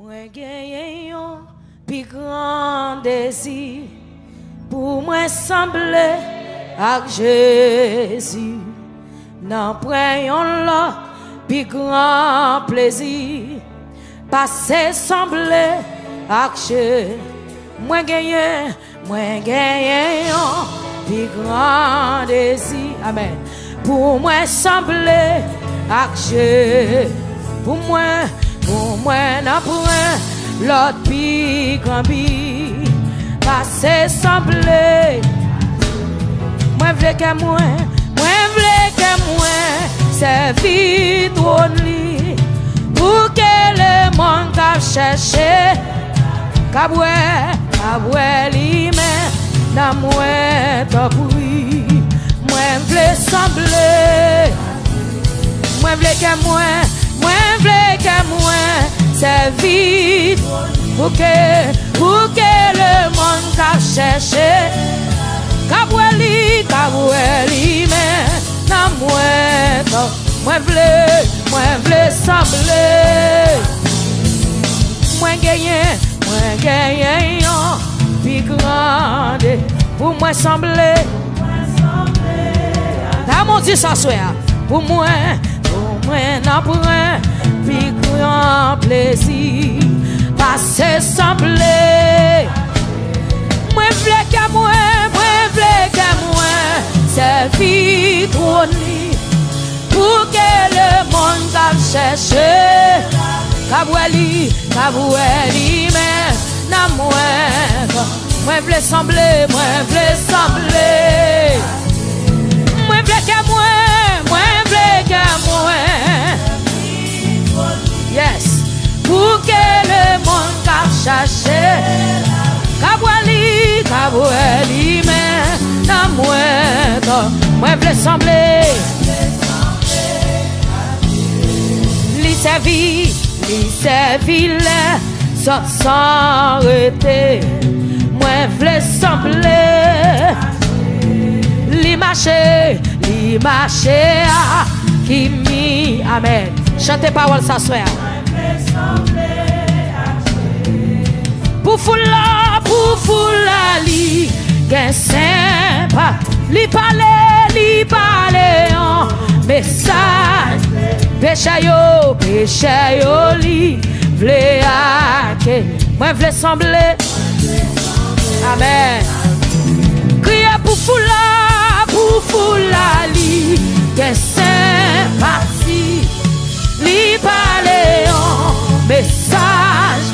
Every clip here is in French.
Moi gagne un plus grand désir pour moi sembler avec Jésus. N'en prenons là plus grand plaisir passer sembler avec Jésus. Moi gagne un plus grand désir. Amen. Pour moi sembler avec Jésus. Pour moi n'apprends l'autre plus grand bi passer sembler. Moi vle que moi servir trône li pour que le monde qu'a cherché kaboué li mais dans moi t'as pris. Moi vle sembler. Moi vle que moi servir pour que le monde qu'a cherché kaboué li mais dans moi vle sembler. Moi gagner un plus grand pour moi sembler. T'as mon Dieu ça soir pour moi n'apprends plus grand plaisir passer sembler. Moi vle que moi servir trône pour que le monde va chercher kaboué li mais na moi vle sembler. Moi vle que moi yes pour que le monde va chercher kaboué li mais na moi vle sembler. Li servi le sort sans arrêter. Moi vle sembler. Li marché qui mi amen. Chantez parole ça soir. Pour foula li gen sympa li parler en message péché yo li vle ake. Moi vle sembler. Amen. Crier pour foula li gen sympathie li parler en message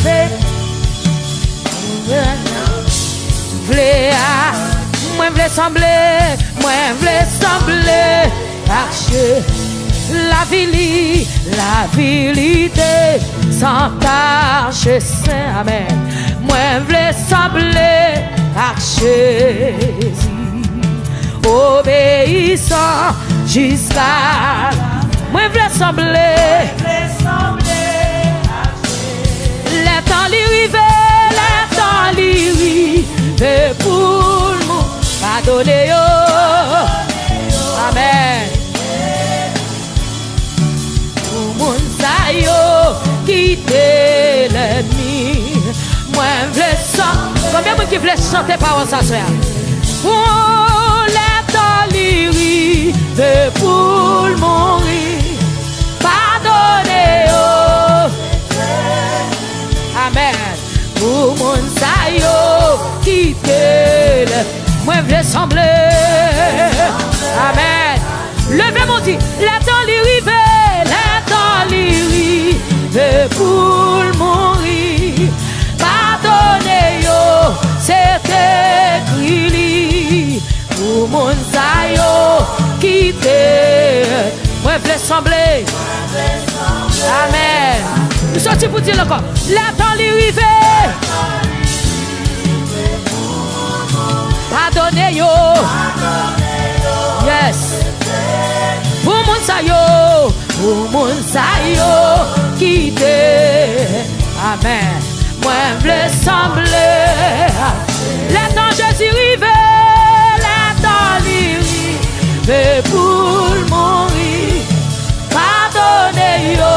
moi vle sembler parce la vérité sans tâche saint. Amen. Moi vle sembler avec Jésus obéissant jusqu'à moi vle sembler. Le temps li rive pour nous pardonner yo. Amen. Pour moun sa yo quitter l'ennemi. Moi vle sembler. Combien de monde qui veut chanter parole ça soir? Oh, le temps li rive pour mourir pardonner yo. Amen. Pour mon sayo quitter le moi vle sembler. Amen. Levez mon Dieu. Le temps li rive pour mourir pardonner yo. C'est écrit li pour mon sayo quitter moi vle sembler. Amen. Nous sortis pour dire encore. Le temps li rive pardonnez yo. Yes. Pour mon sa yo quitter. Amen. Moi vle sembler. Le temps Jésus rive. Le temps li rive pour mourir pardonnez yo.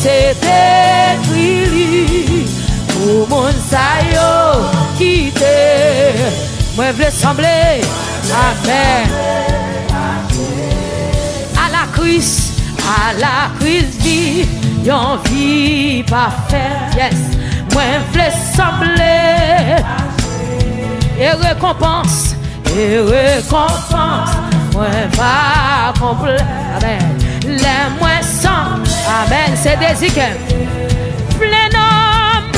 C'est écrit vle sembler. Amen. À la crise vie, yon vie parfaite. Yes. Moi vle sembler. Et récompense. Moi va complet. Amen. Les moins sans. Amen. C'est des icônes. Plein homme,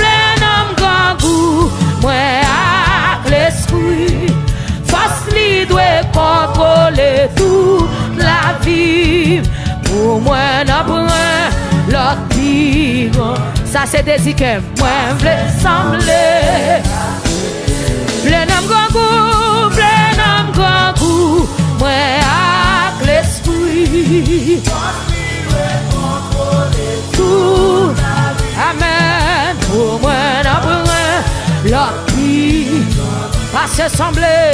grand goût. Moi avec l'esprit. Face li doit contrôler toute la vie. Pour moi, n'apprend l'autre vie. Ça, c'est des icônes. Moi, vle sembler. Plein homme, grand goût. Moi avec l'esprit. Tout. Amen. Pour moi, n'apprend l'autre vie. Pas se sembler.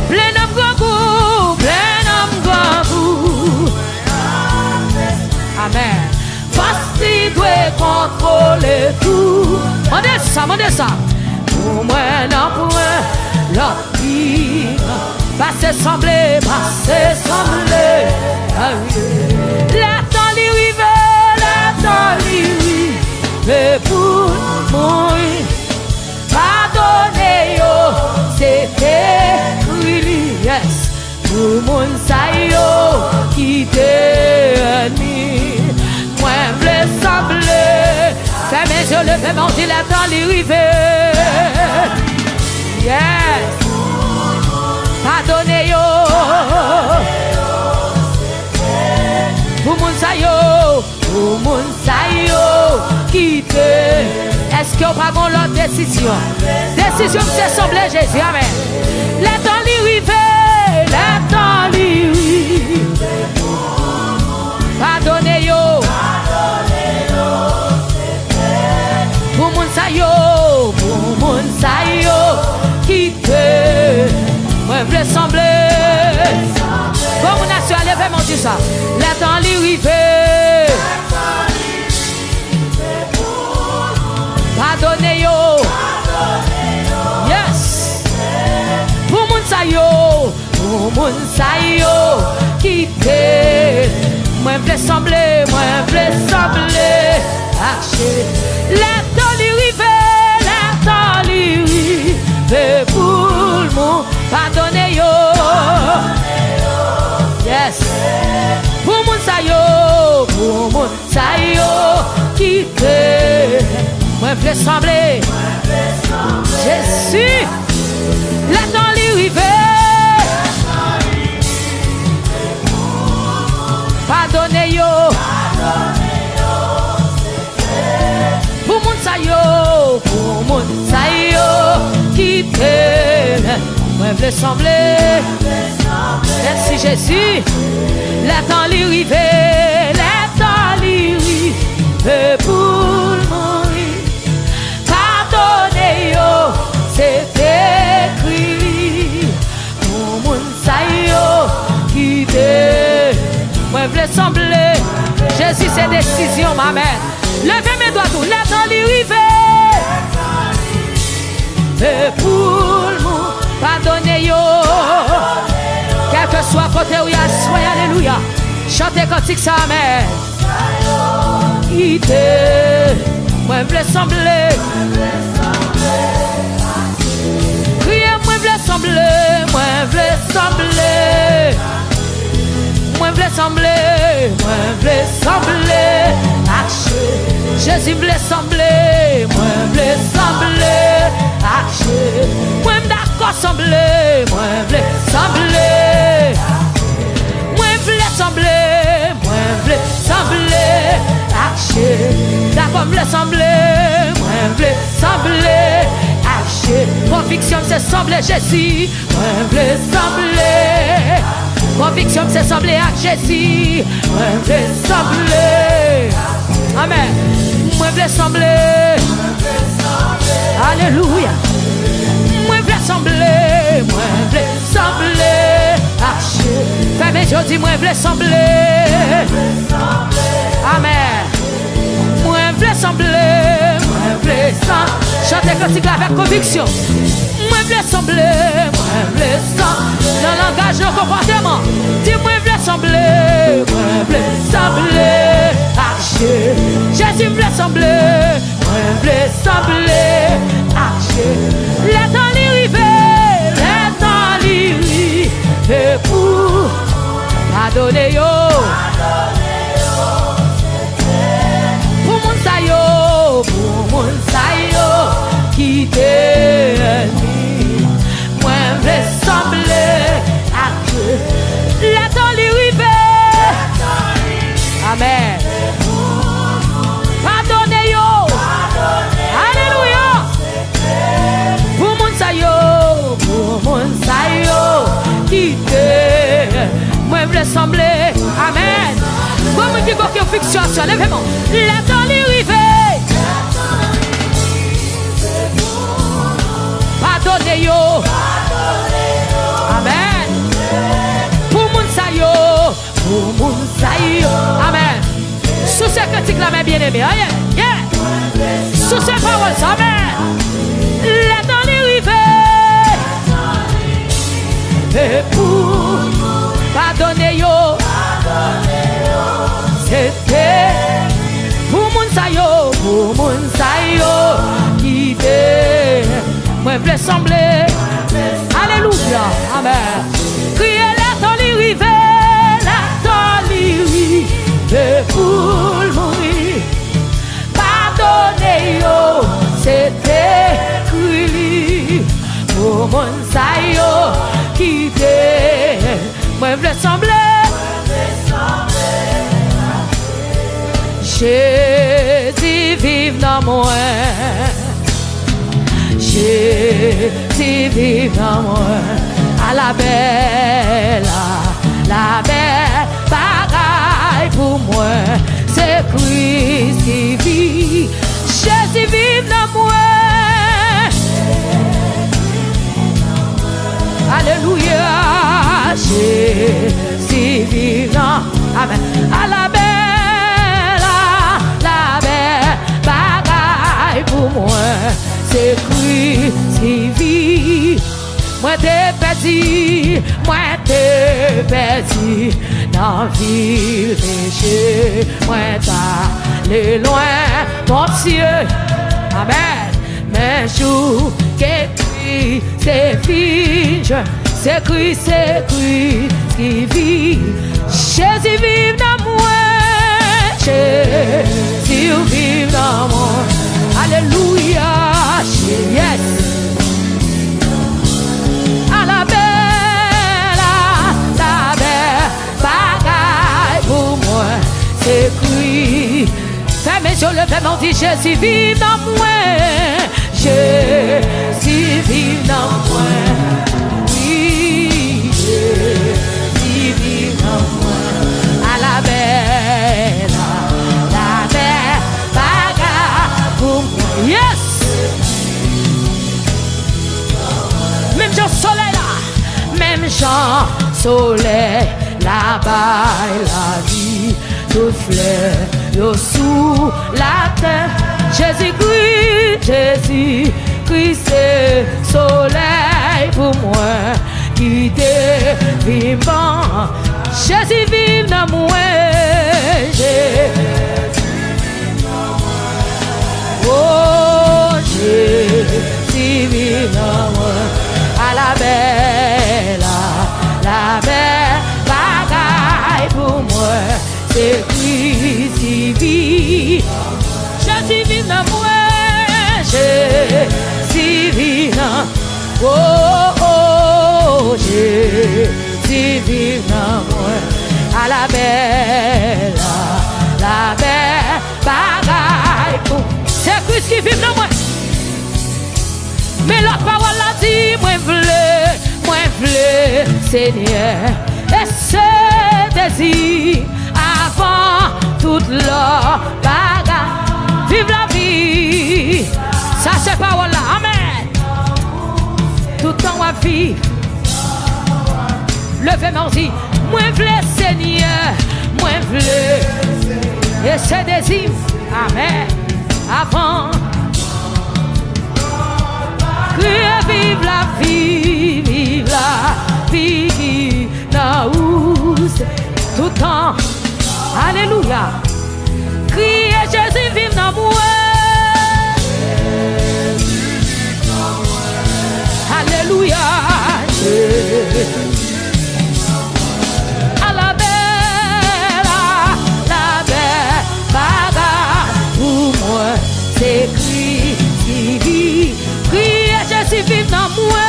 Plein homme, grand goût. Amen. Parce qu'il doit contrôler tout. Mandez ça. Pour moi, non, pour moi, l'autre vie. Pas se sembler. La temps lui rive, pour mourir. Pardonnez yo, c'est écrit. Yes. Pour mon sayo qui t'ennemi. Moi, vle sembler. Fais mes yeux, le fais monter la temps lui rive. Yes. Pardonnez yo. Pour mon sayo qui t'ennemi. Est-ce que vous pas l'autre décision? Décision qui se semble Jésus. Amen. Le temps lui rive. Pardonnez yo. Pour moun sa yo. Quitte. Moi vle sembler. Comme on a su aller faire mon Dieu ça. Le temps lui rive. Pardonnez yo. Yes. Pour moun sa yo. Quitte. Moi vle sembler. La temps lui rive. Pour le monde. Pardonnez yo. Yes. Pour moun sa yo. Quitte. Moi vle sembler. Jésus. La temps lui rive. Pardonnez yo. Pour moun sa yo. Quitte. Moi vle sembler. Merci Jésus. La temps lui rive. Pour mourir. Pardonnez yo. C'est écrit. Pour moun sa yo. Quitte. Moi vle sembler. Jésus c'est décision ma mère. Levez mes doigts tout. La temps lui rive. Pour le monde. Pardonnez yo. Quel que soit côté où il y a, soyez alléluia. Chantez cantique ça amen. Quitte. Moi vle sembler. Criez moi vle sembler. Moi vle sembler. Jésus vle sembler. Moi vle sembler. Moi d'accord sembler. Moi vle sembler. D'accord vle sembler. Moi vle sembler. Conviction c'est sembler Jésus. Moi vle sembler. Conviction c'est sembler à Jésus. Moi vle sembler. Amen. Moi vle sembler. Alléluia. Moi vle sembler. Fais mes yeux dis moi vle sembler. Amen. Moi vle sembler. Chante chantez cantique avec conviction. Moi je veux sembler, moi je veux sembler. Dans le langage de comportement, dis-moi je veux sembler, moi je veux sembler. Jésus me laisse sembler, moi je veux sembler. Les temps l'y et pour pardonner yo. Pour mon sayo, qui t'aime, moi je veux sembler à Dieu. Les temps l'y amen. Pardonnez yo. Alléluia. Pour mon sayo, qui t'aime, moi je veux sembler. Amen. Comme on dit que fiction, levez-moi. Les temps l'y pardonnez yo. Amen. Pour mon sayo, amen. Sous ces critiques là, mes bien-aimés, sous ces paroles, amen. Les temps l'y et pour pardonner yo. C'était pour mon sayo, qui t'aime, moi je veux sembler. Alléluia, amen. Criez la temps l'y et pour mourir. Pardonnez yo, c'était écrit pour mon sayo, qui t'aime, moi je veux sembler. Jésus vive dans moi, Jésus vive dans moi, à la belle bagaille pour moi, c'est Christ qui vit, Jésus vive dans moi. Alléluia, Jésus vive dans, amen, à la belle bagaille pour moi, c'est Christ qui vit. Moi t'es perdu, dans la ville péché, moi t'allais loin, mon Dieu, amen. Mais jour qui c'est fini, c'est Christ qui vit. Jésus vive dans moi, Jésus vive dans moi. Alléluia, yes. À la belle bagaille pour moi, c'est Christ. Fais-moi sur le paiement, dit Jésus vive dans moi, Jésus vive dans moi. Oui, Jésus vive dans moi. À la belle bagaille pour moi, yes. Même Jean soleil là, même Jean soleil là-bas, la vie, tout fleur, sous la terre. Jésus Christ, c'est soleil pour moi, qui t'est vivant. Jésus vive dans moi, oh Jésus vive dans moi. À la belle bagaille pour moi, c'est Christ qui vit. Jésus vit dans moi, Jésus vit dans moi, oh Jésus vit dans moi. À la belle bagaille pour moi, c'est Christ qui vit dans moi. Mais la parole a dit, moi v'lais, Seigneur, et ce désir avant toute la bagarre. Vive la vie, ça c'est parole là, amen. Tout le temps à vivre. Levez-moi dit, moi v'lais, Seigneur, moi v'lais, et ce désir, amen, avant. Criez vive la vie, vive la vie, là où c'est tout le temps. Alléluia. Criez Jésus vive dans moi. Alléluia. À la belle bagarre pour moi, c'est Christ. Criez Jésus vive dans moi.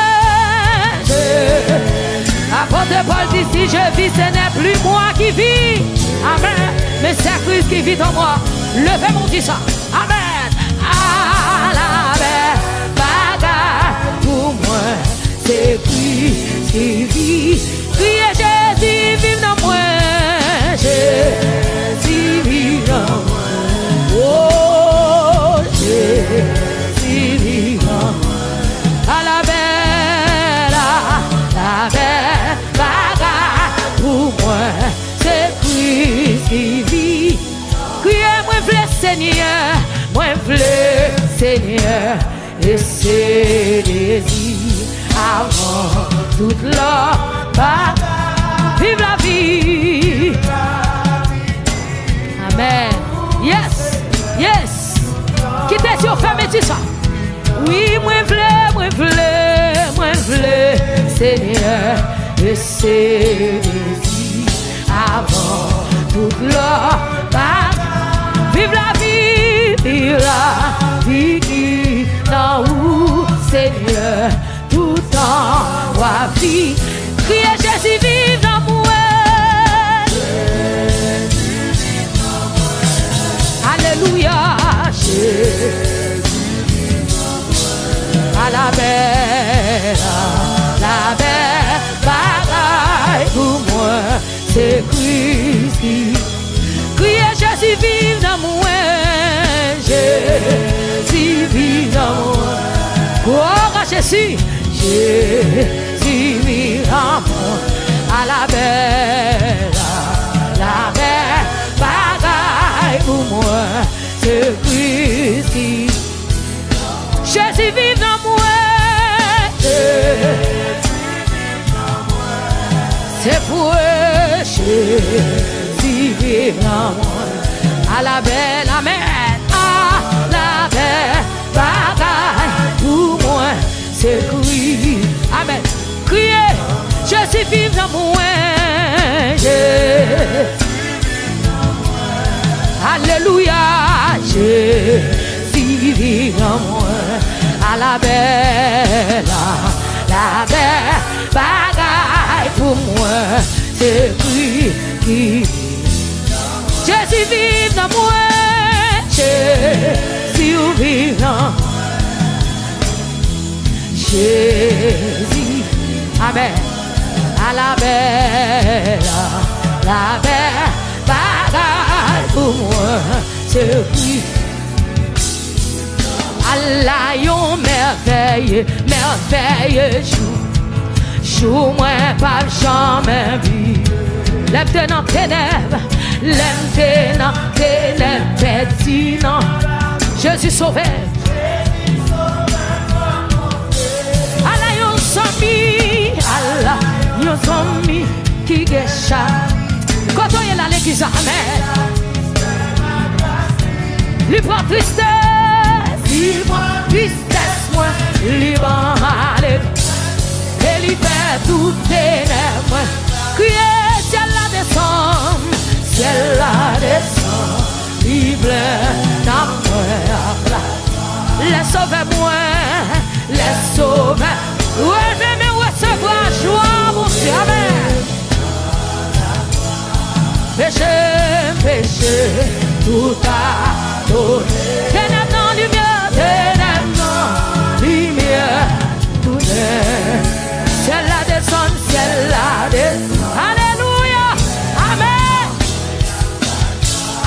Apôtre Paul dit si je vis, ce n'est plus moi qui vis. Amen. Mais c'est Christ qui vit en moi. Levez mon dit ça. Amen. À la belle bagarre pour moi, c'est Christ qui vit. Criez Jésus vive dans moi. Jésus vive dans moi. Oh, Jésus vive dans moi. À la belle bagarre pour moi, c'est Christ qui vit. Criez moi v'lais Seigneur, moi v'lais Seigneur, et c'est désir avant toute la bagarre. Vive la vie. Amen. Yes, yes. Quittez sur femme et dis ça. Oui, moi v'lais Seigneur, et c'est désir avant toute la bagarre. Vive la vie, dans où Seigneur, tout en wa vie. Criez Jésus vive dans moi. Alléluia. À la belle bagaille pour moi, c'est Christ. Criez Jésus vive dans moi. Jésus vive dans moi. Oh Jésus, Jésus vive dans moi. À la belle bagaille pour moi, c'est Christ. Jésus vive dans moi. C'est pour Jésus vive dans moi. À la belle, amen. À la belle bagaille pour moi, c'est Christ. Amen. Criez, Jésus vive dans moi. Alléluia. Jésus vive dans moi. À la belle bagaille pour moi, c'est Christ. Jésus vive dans moi. Jésus vive dans moi. Jésus, amen. À la belle bagaille pour moi, c'est Christ. Allah yon merveilleux jour moi pas jamais vu. Lève dans ténèbres, lève dans ténèbres, petit non. Jésus sauvé. Allah yon somi qui gècha. Quand on est là l'église, amen. Lui prend tristesse. Libre, tristesse, moi, libre, allez. Et il fait tout ténèbres. Criez, ciel la descend, ciel la descend. Il pleut dans moi. Les sauvez-moi, les sauvez. Ouais, j'aime recevoir joie, mon Dieu, amen. Péché, tout a donné. Ténèbres dans lumière. Lumière, tout est. Ciel la descend, ciel la descend. Alléluia, amen.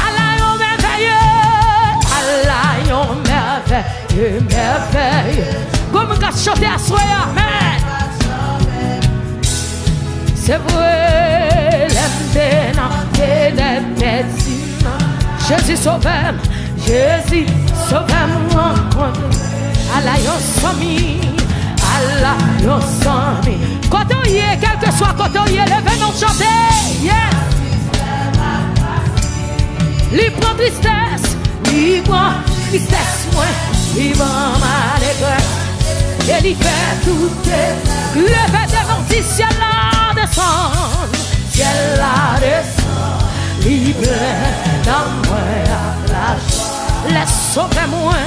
Allah yon merveilleux, merveilleux. Comme on a chanté à soi, amen. C'est vrai, l'aime des Jésus sauve-moi. Allah yon somi là, nos amis. Quand on y est, quel que soit quand on y est, levez-nous chanter. Yes. Il prend tristesse, moi, il prend malégresse. Et il fait tout le fait devant le ciel là descend, ciel là descend, libre dans moi la joie. Laisse sauver moi.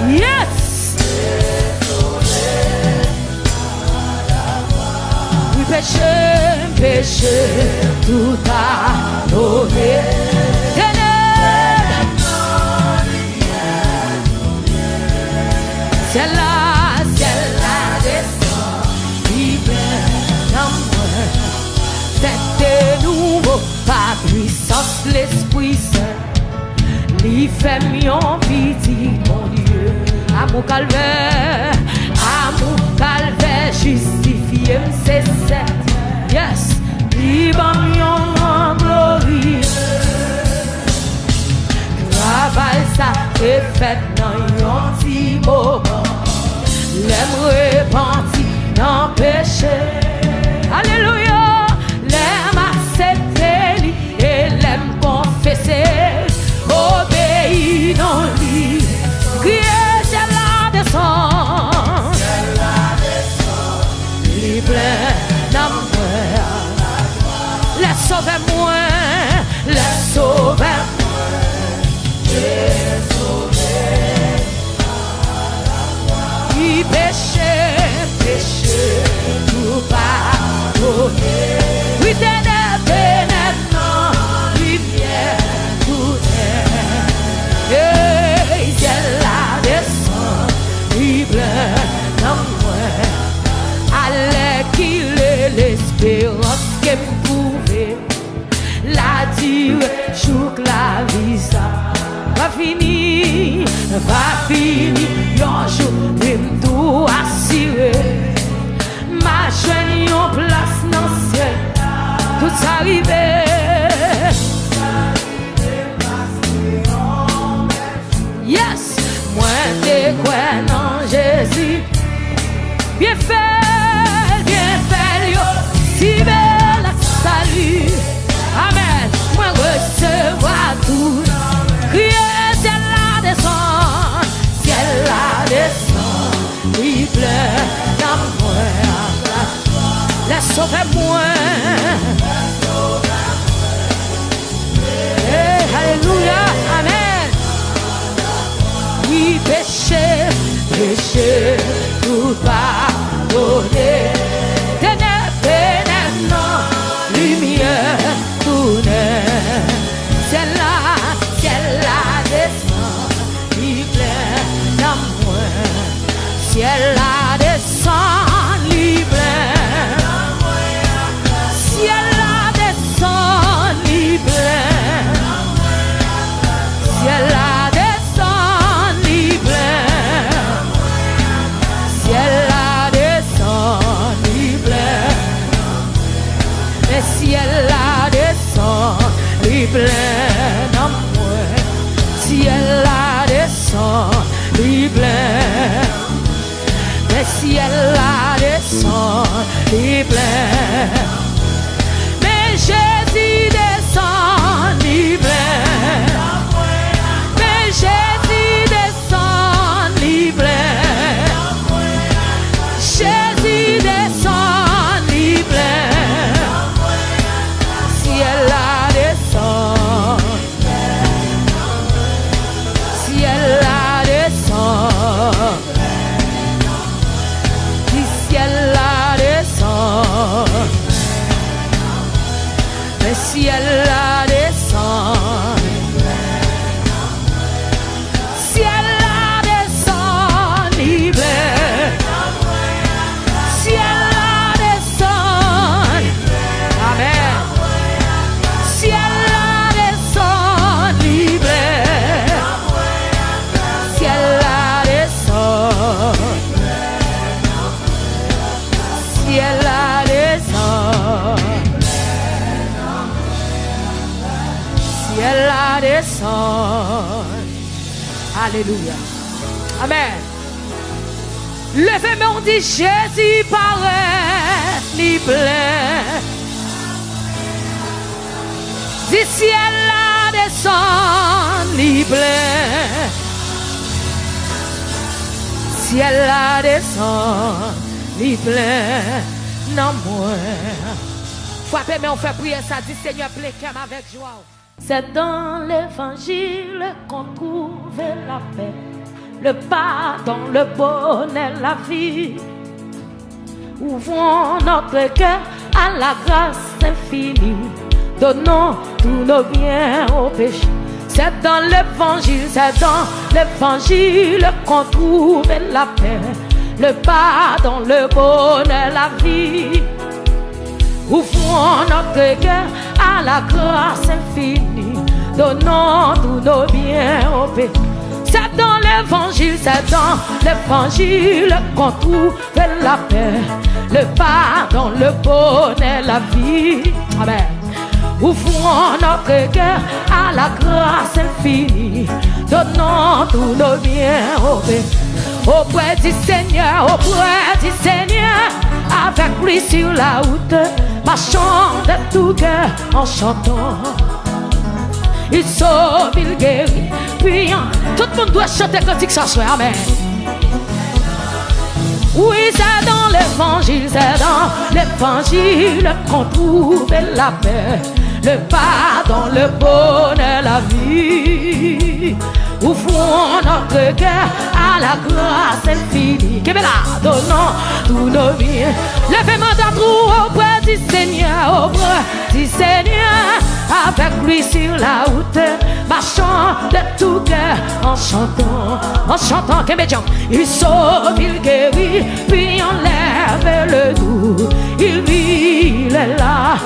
Yes. Oui, péché, tout a donné. Ciel là descend, libre dans moi. C'est nouveau, par puissance l'Esprit Saint. Il fait mieux petit, mon Dieu. Amour calvaire, justifié, c'est certain. Yes, il va mieux en gloire. Travail ça est fait dans un petit moment. L'aime repenti dans le péché. Alléluia. L'aime accepter et l'aime confesser. Obéis non lui. Crier ciel la descend. Libre d'amour. Laisse sauver moi. Laisse sauver moi. Qui péché, tout pardonné. Oui, ténèbres, non, lumière, tout est. Et ciel la descend, libre dans moi. Allez qu'il est l'espérance qui me pouvait. La direction que la vie ça va finir, un jour, même tout assuré. Ma jeune en place dans le ciel, tout arrivé. Yes, moi t'es quoi non Jésus, bien fait, yo, si belle salut. Amen. Moi recevoir tout. Crier ciel la descend, il pleut dans moi. Laisse sauver moi. Alléluia, amen. Oui, péché, tout pardonné. Ténèbres, non, lumière, tout neuf. Ciel la descend, il pleut dans moi. Ciel la descend, il pleut. Ciel la descend, il pleut. Ciel la descend, il pleut. Ciel la descend, il pleut. Mais ciel la descend, il pleut dans moi. Ciel la descend, il pleut. Mais ciel la descend, il pleut. Mais Jésus descend, il pleut. Mais Jésus descend, il pleut. Jésus descend, il pleut. Ciel la descend. Ciel la descend. Ciel la descend. Le ciel la descend. Ciel la descend, il pleut. Ciel la descend. Amen. Ciel la descend, il pleut. Ciel la descend. Ciel la descend. Ciel la descend. Alléluia. Amen. Levez-moi, on dit Jésus paraît, ni plein. Du ciel la descend, ni plein. Ciel la descend, ni plein. Non, moi. Frappez, mais on fait prier ça, dit Seigneur, plein cœur avec joie. C'est dans l'évangile qu'on trouve la paix, le pardon, le bonheur, la vie. Ouvrons notre cœur à la grâce infinie. Donnons tous nos biens au péché. C'est dans l'évangile qu'on trouve la paix, le pardon, le bonheur, la vie. Ouvrons notre cœur à la grâce infinie. Donnons tous nos biens au péché. C'est dans l'évangile qu'on trouve la paix, le pardon, le bonheur, la vie. Amen. Ouvrons notre cœur à la grâce infinie. Donnons tous nos biens auprès du Seigneur, avec lui sur la route, marchons de tout cœur en chantant. Il sauve, il guérit, priant. Tout le monde doit chanter cantique ce soir, amen. Oui, c'est dans l'évangile qu'on trouve la paix, le pardon, le bonheur, la vie. Ouvrons notre cœur à la grâce infinie. Donnons tous nos biens. Levez-moi d'entrou auprès du Seigneur, avec lui sur la route, marchant de tout cœur en chantant, il sauve, il guérit, puis enlève le doux, il vit, il est là.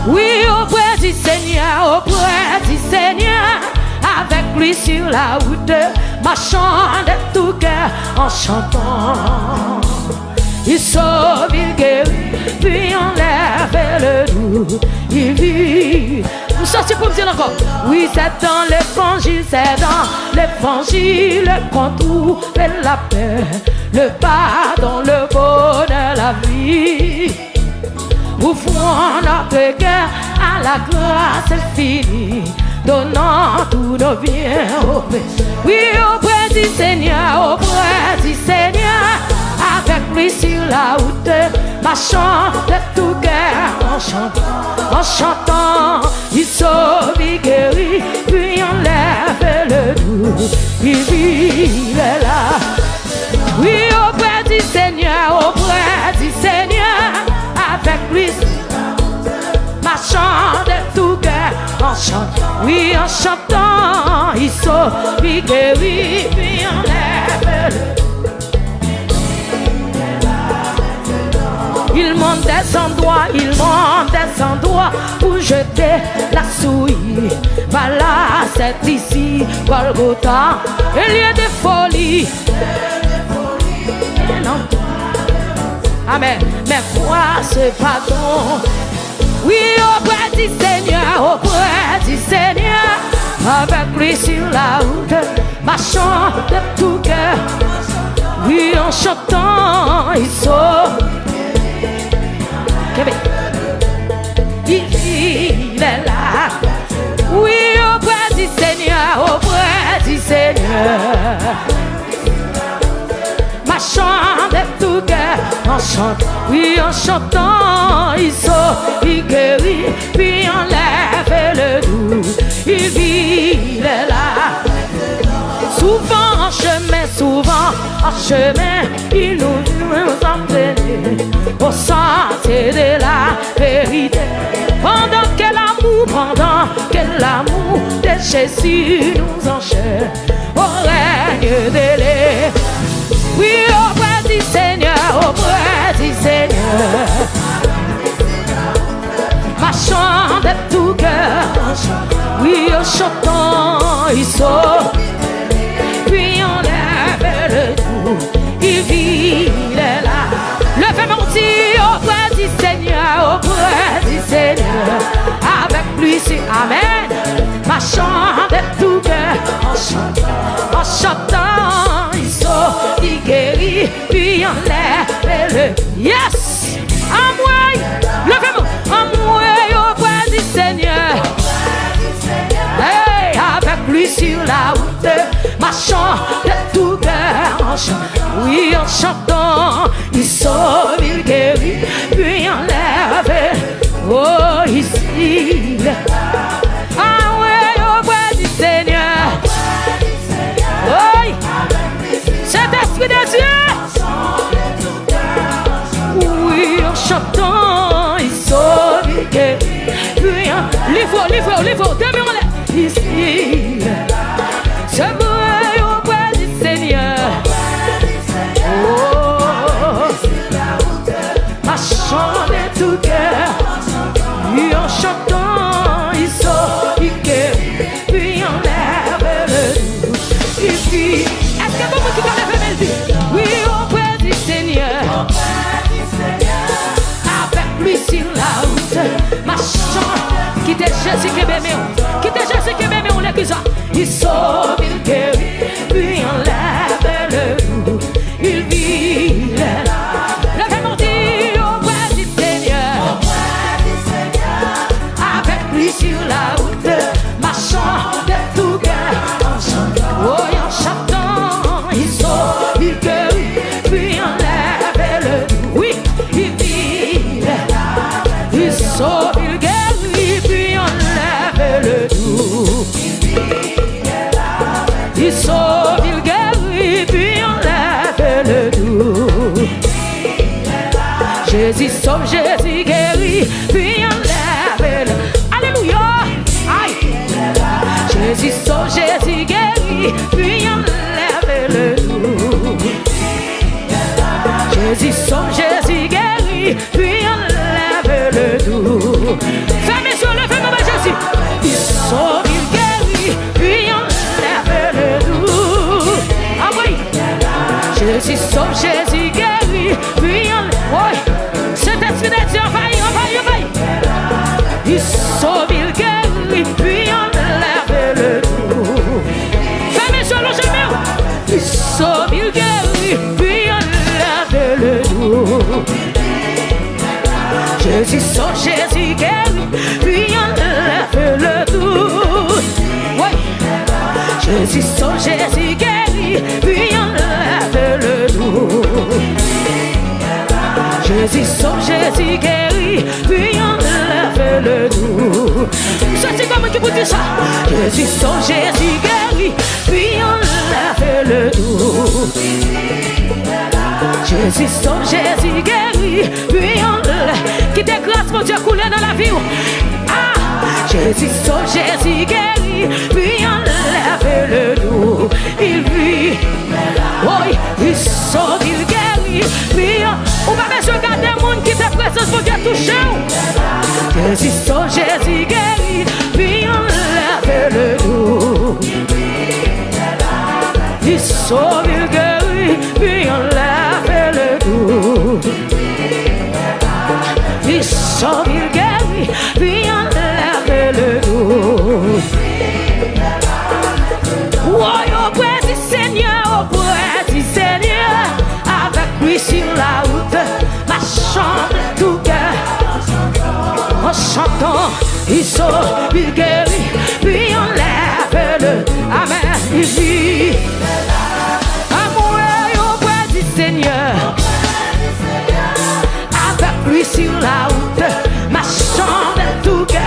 Oui, auprès du Seigneur, avec lui sur la route, marchant de tout cœur en chantant. Il sauve, il guérit, puis enlève le doux, il vit. Nous sortons pour me dire encore. Oui, c'est dans l'évangile qu'on trouve la paix, le pardon, le bonheur, la vie. Ouvrons notre cœur à la grâce infinie, donnant tous nos biens oui, auprès du Seigneur, avec lui sur la route, marchant de tout cœur en chantant, il sauve, il guérit, puis enlève le doux, il vit, il est là. Oui, auprès du Seigneur, avec lui, marchant de tout cœur en chantant. Oui, en chantant, il sauve, il guérit, puis enlève le. Il monte des endroits pour jeter la souille. Voilà, c'est ici, Golgotha, un lieu de folie. Amen. Mais quoi ce pardon? Oui, auprès du Seigneur, avec lui sur la route, marchant de tout cœur. Oui, en chantant, il sauve. Il est là. Oui, auprès du Seigneur, marchant de tout cœur, en chantant. Oui, en chantant, il sauve, il guérit, puis enlève le doux. Il vit, il est là. Souvent en chemin, il nous entraîne au sentier de la vérité. Pendant que l'amour de Jésus nous enchaîne au règne de l'Éternel. Oui, auprès du Seigneur, marchant de tout cœur. Oui, en chantant, il sauve, puis on lève le doux, il vit, il est là. Levez mon Dieu auprès du Seigneur, avec lui, c'est Amen. Marchant de tout cœur, en chantant, il sauve, il guérit, puis sur la route, marchant de tout cœur. Oui, en chantant, il sauve, il guérit, puis enlève. Oh, ici. Ah ouais, au bois du Seigneur. Oui, cet esprit de Dieu. Oui, en chantant, il sauve, il guérit, puis enlève. Livre, demain, ici. Je veux au bois du Seigneur. Oh, marchant de tout cœur. Puis en chantant, il sort, il guérit, puis enlève le doute. Et puis, est-ce que vous pouvez enlever mes vies? Oui, auprès du Seigneur. Avec lui sur la route, marchant, quitte Jésus qui m'aime, quitte Jésus qui m'aime, on l'écoute ça. Il sauve, il guérit, puis enlève le doute. Il vit, levez mon Dieu auprès du Seigneur. Sur la route, marchant de tout cœur. Oh, en chantant, il sauve, il guérit, puis enlève le doute. Oui, il vit, il sauve, il guérit, puis enlève le doute. Il sauve, il guérit, puis enlève le doute. Jésus sauve, Jésus guérit, puis enlève le doute. Jésus sauve, Jésus guérit, puis enlève le doute. Jésus sauve, Jésus guérit, puis enlève le doute. Fermez sur le feu, mon Jésus. Il sauve, il guérit, puis enlève le doute. Ah oui. Jésus sauve, Jésus guérit, puis enlève. Oui. Cet esprit de Dieu, envahit. Il sauve, il guérit, puis enlève le doute. Fermez sur le chemin. Il sauve, il guérit, puis enlève le doute. Jésus sauve, Jésus guérit, puis enlève le doute. Oui. Jésus sauve, Jésus guérit, puis enlève le doute. Jésus sauve, Jésus guérit, puis enlève le doute. C'est comme tu peux dire ça. Jésus sauve, Jésus guérit, puis enlève le doute. Jésus sauve, Jésus guérit, puis enlève. Qui des grâces, mon Dieu, couler dans la vie. Ah, Jésus sauve, Jésus guérit, puis enlève le doute. Il vit, oui, il sauve, il guérit, puis on va bien se regarder le monde qui te présence pour Dieu toucher. Jésus sauve, Jésus guérit, puis enlève le doute. Il sauve, il guérit, puis enlève le doute. Il sauve, il guérit, puis enlève le doute. Oui, auprès du Seigneur, auprès du Seigneur, avec lui sur la route, marchant de tout cœur. En chantant, il sauve, il guérit, puis enlève le. Amen, il vit. Amour auprès du Seigneur, avec lui sur la route, marchant de tout cœur.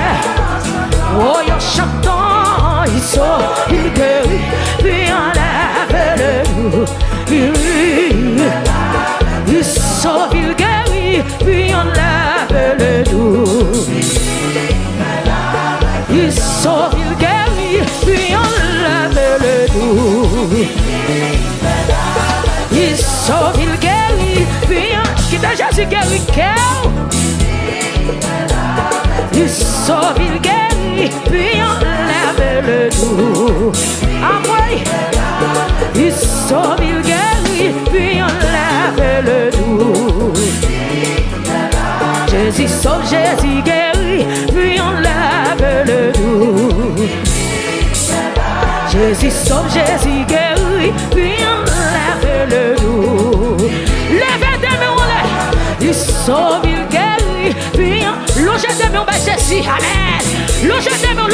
Oh, en chantant, il sauve, il guérit, puis enlève le doute. Il sauve, il guérit, puis enlève le doute. Il sauve, il guérit, puis enlève le doute. Il sauve, il guérit, puis enlève. Qui t'a Jésus guérit, il sauve, il guérit, puis enlève le doute. Ah oui. Il sauve, il guérit, puis enlève le doute. Jésus sauve, Jésus guérit, puis enlève le doute. Jésus sauve, Jésus guérit, puis enlève le doute. Levez des mains en l'air. Il sauve, il guérit, puis logez des mains, Jésus, amen. Logez des mains,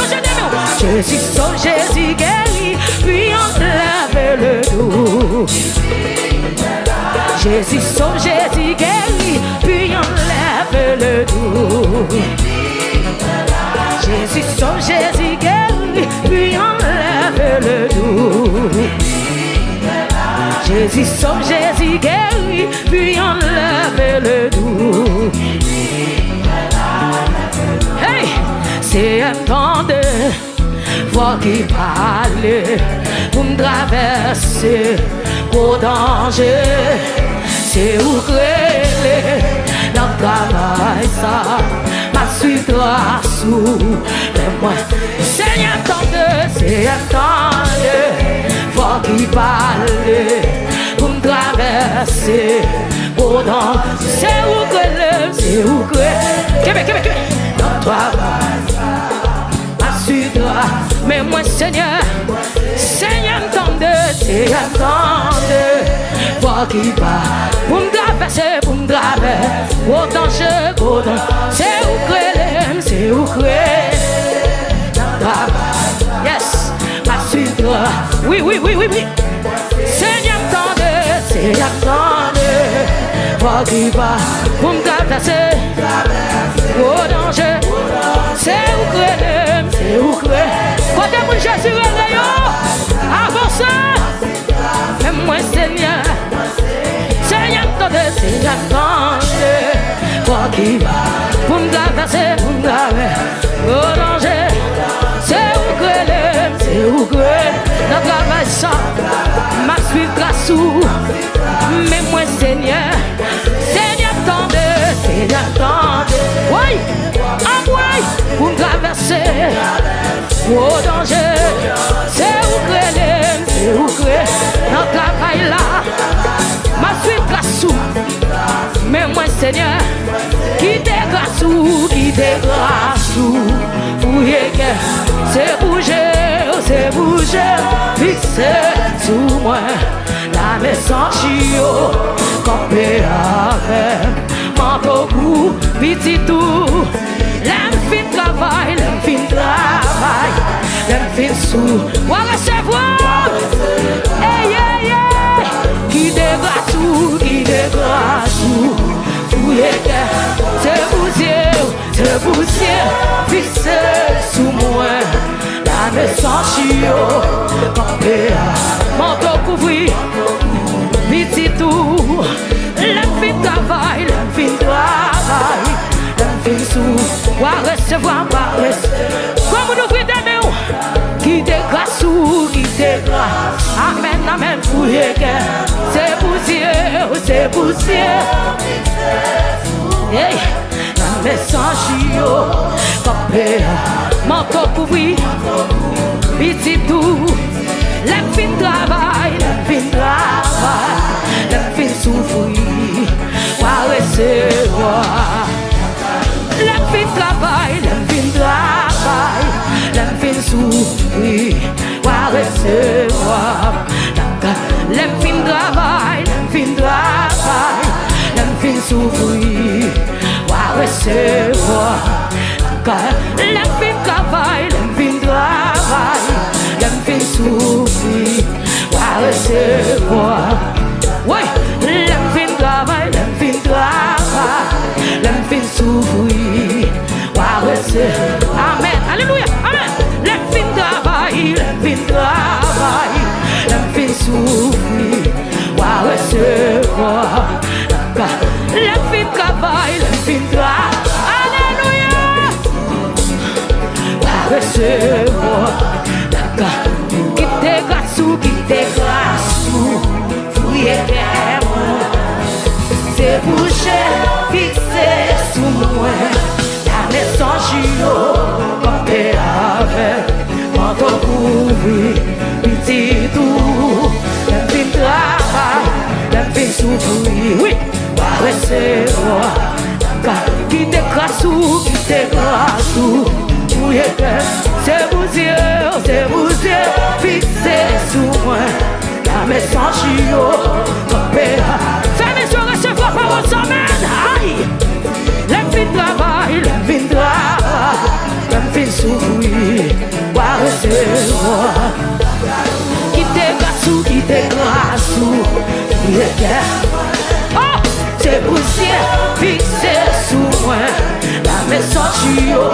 Jésus sauve, Jésus guérit, Jésus sauve, Jésus guérit, puis enlève le doute. Jésus sauve, Jésus guérit, puis enlève le doute. Jésus sauve, Jésus guérit, puis enlève le doute. Hey, c'est un temps de voix qui parle pour me traverser au danger. C'est où créer dans travail ça, ma suite sous les mois. C'est un temps de voix qui parle pour me traverser au danger. C'est où créer, Québec, dans travail ma suite. Mais moi Seigneur, Seigneur m'tende, c'est un temps de voix qui parle pour me traverser, au danger, c'est où créer, yes, ma suite. Oui, Seigneur m'tende, c'est un temps de voix qui parle pour me traverser, au danger, c'est où créer. Côté mon Jésus réveillé, avancez. Mais moi Seigneur, Seigneur t'entends, c'est attendre. Toi qui vas pour me traverser, au danger. C'est où créer, notre travail ça, ma suite grâce où. Mais moi Seigneur, Seigneur t'entends, c'est attendre. Oui, pour me traverser au danger. C'est où créer, dans travail là, ma suite grâce où. Mais moi Seigneur, qui t'es grâce où, fouillez que c'est bouger, fixé sous moi, la maison chio, campé avec manteau cou, petit tout. L'aime fin travail, l'aime fin sous. Ou à recevoir, qui dégrâce ou, fouillez que c'est poussière, fixé sous moi, la maison chio, campé à manteau couvri, petit tout. L'aime fin travail, ou à recevoir, comme nous prie des mains, qui te grâce ou qui te grâce. Amen, fouillez que c'est poussière. Hey, la maison chio, campé à manteau couvri, petit tout. L'aime fin travail, l'aime fin souffrir, ou à recevoir. L'aime fin travail, l'aime fin souffrir, ou à recevoir. L'aime fin travail, l'aime fin souffrir, ou à recevoir. L'aime fin travail, l'aime fin souffrir, ou à recevoir. Oui, l'aime fin travail, l'aime fin souffrir, ou à recevoir. Amen, alléluia, amen. L'aime fin travail, l'aime fin souffrir, ou à recevoir. L'aime fin travail, alléluia, ou à recevoir. Qui te grâce ou, fouillez c'est bouché, fixé sous moi, la maison chio, campé avec manteau couvri, petit tout. L'aime fin travail, l'aime fin souffrir, oui, va recevoir. Qui te grâce ou, fouillez c'est bouché, fixé sous moi, la maison chio, campé avec. Recevoir parole amen. Aïe. L'aime fin travail, l'aime fin souffrir, ou à recevoir. Qui te grâce ou, c'est pour ciel fixé sous moi. La maison chio,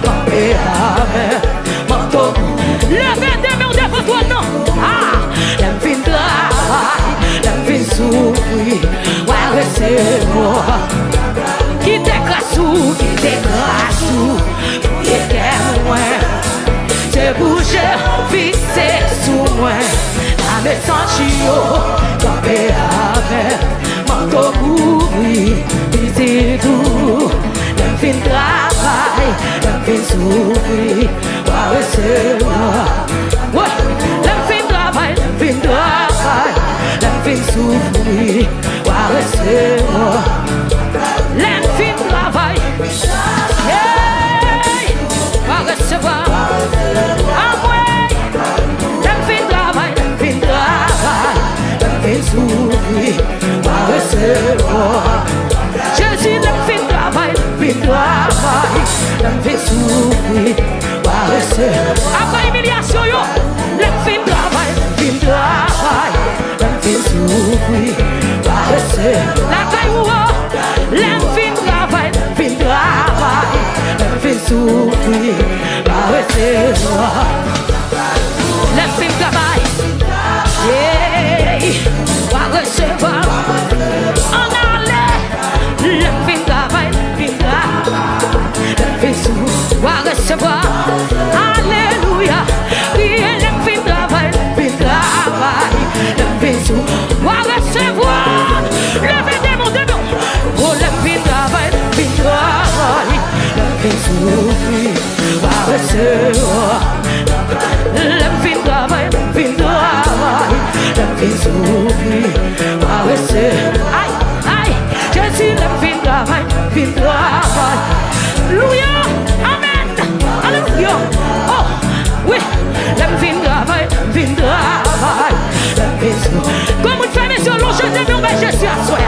campé avec manteau. Levez des mains devant toi, non. Ah, la fin travail, la fin souffrir. Ouais, c'est moi. Qui t'écrase ou qui t'écrase ou qui est moi. C'est bouché, fixé sous moi. La maison chio, campé avec manteau couvri. C'est tout. Fin travail, fin souffrir, ouais, c'est moi. Ouais, fin travail, fin souffrir, ouais, c'est moi. Fin travail, hey, va recevoir. Ah ouais, fin travail, fin souffrir, ouais, c'est moi. Jésus, fin travail, la fin souffrir, après humiliation, la fin travail, la fin souffrir, la caillou, la fin travail, la fin souffrir, la fin travail, va recevoir, en allait, la fin travail. Va recevoir, alléluia, oui, le fin travail, le fin sou, va recevoir, levez des mots de nous, oh, le fin travail, le fin sou, va recevoir, le fin travail, le fin sou, va recevoir, aïe, aïe, je suis le fin travail, alléluia. Alléluia. Oh, oui. La fin travail, comme une femme sur l'eau, je te mets je suis à soi.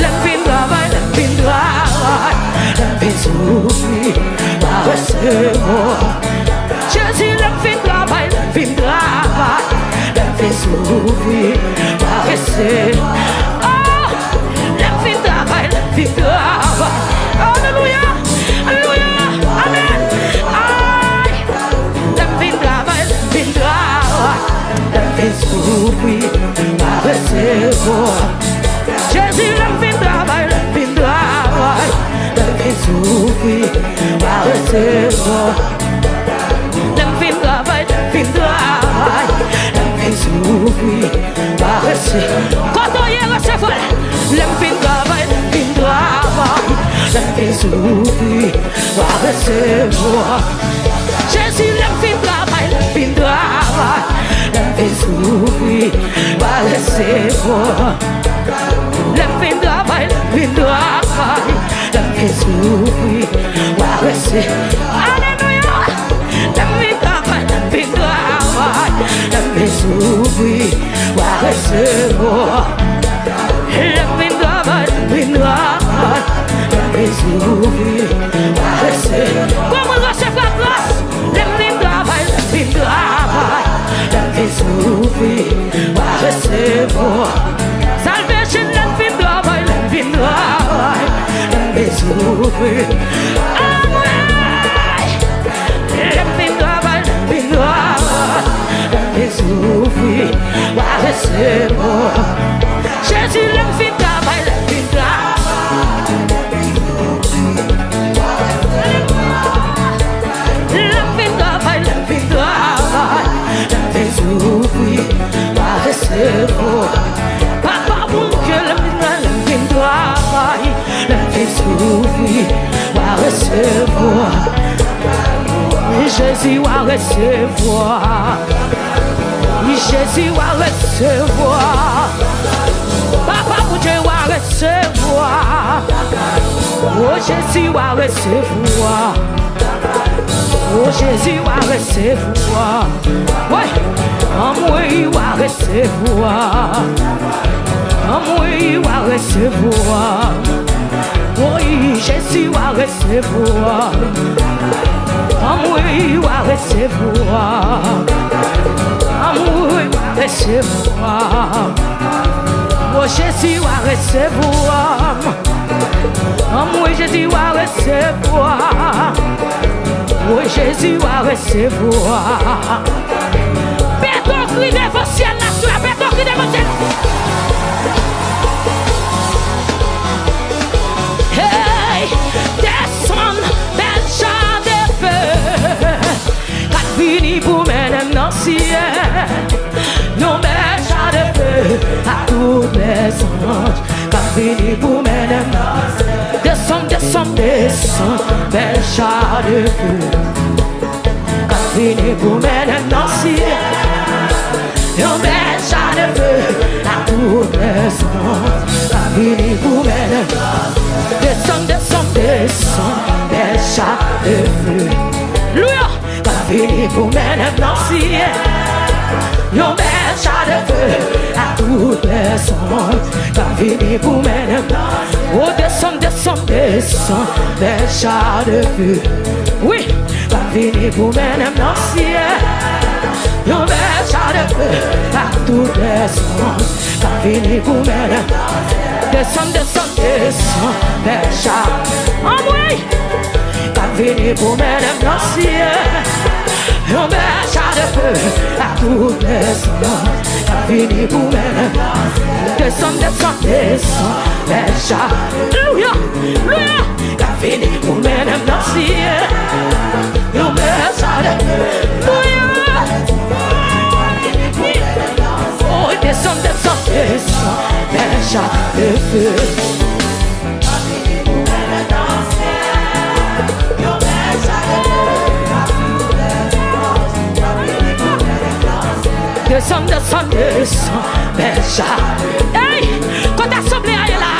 La fin travail, la fin souffrir, va recevoir. Je suis la fin travail, la fin souffrir, va recevoir. Oh, la fin travail, alléluia. Amen. Aïe. La fin travail, la fin souffrir, va recevoir. Jésus, la fin travail, la fin souffrir, va recevoir. La fin travail, la fin souffrir, va recevoir. Quand on y recevoir, la fin travail, la fin souffrir, va recevoir. Jésus, la fin travail, la fin souffrir, va recevoir. La fin travail, la fin souffrir, va recevoir. Alléluia. La fin travail, la fin souffrir, va recevoir. La fin travail, comment recevoir grâce? La fin travail, la fin souffrir, va recevoir. Salvation, la fin travail, la fin souffrir. Amen. La fin travail, la fin souffrir, va recevoir. Jésus, la fin travail, la fin souffrir, va recevoir. Papa, mon Dieu, la fin travail, la fin souffrir, va recevoir. Jésus va recevoir. Jésus va recevoir. Papa, mon Dieu va recevoir. Oh, Jésus va recevoir. Oh, Jésus va recevoir. Oui, moi il va recevoir. Moi il va recevoir. Oui, Jésus va recevoir. Moi il va recevoir. Moi il va recevoir. Oh, Jésus va recevoir. Oui, Jésus va recevoir. Oui, Jésus va recevoir. Péton cri dévotionnel là, sur la péton cri dévotionnel. Hey, descend, belle char de feu. Quand fini pour mener dans le ciel. Non, belle char de feu à tous les anges. Quand fini pour mener dans le ciel. Descend, descend, descend, belle char de feu. Quand fini pour mener dans le ciel. Non, belle char de feu à tous les anges. Quand fini pour mener dans le ciel. Descend, descend, descend, belle char de feu. Louia, quand fini pour mener dans le ciel. Non, belle char de feu à toutes les anges. Quand fini pour mener dans le ciel. Oh, descend, descend, descend, belle char de feu. Oui, quand fini pour mener dans le ciel. Non, belle char de feu à toutes les anges. Quand fini pour mener dans le ciel. Descend, descend, descend, belle char. Oh oui, quand fini pour mener dans le ciel. Non, belle char de feu à toutes les anges. Quand fini pour mener dans le ciel. Descend, descend, descend, belle char. Louia, louia, quand fini pour mener dans le ciel. Non, belle char de feu. Louia. Oh, descend, descend, descend, belle char de feu. Descend, descend, descend, belle char. Hey, quand l'assemblée est là.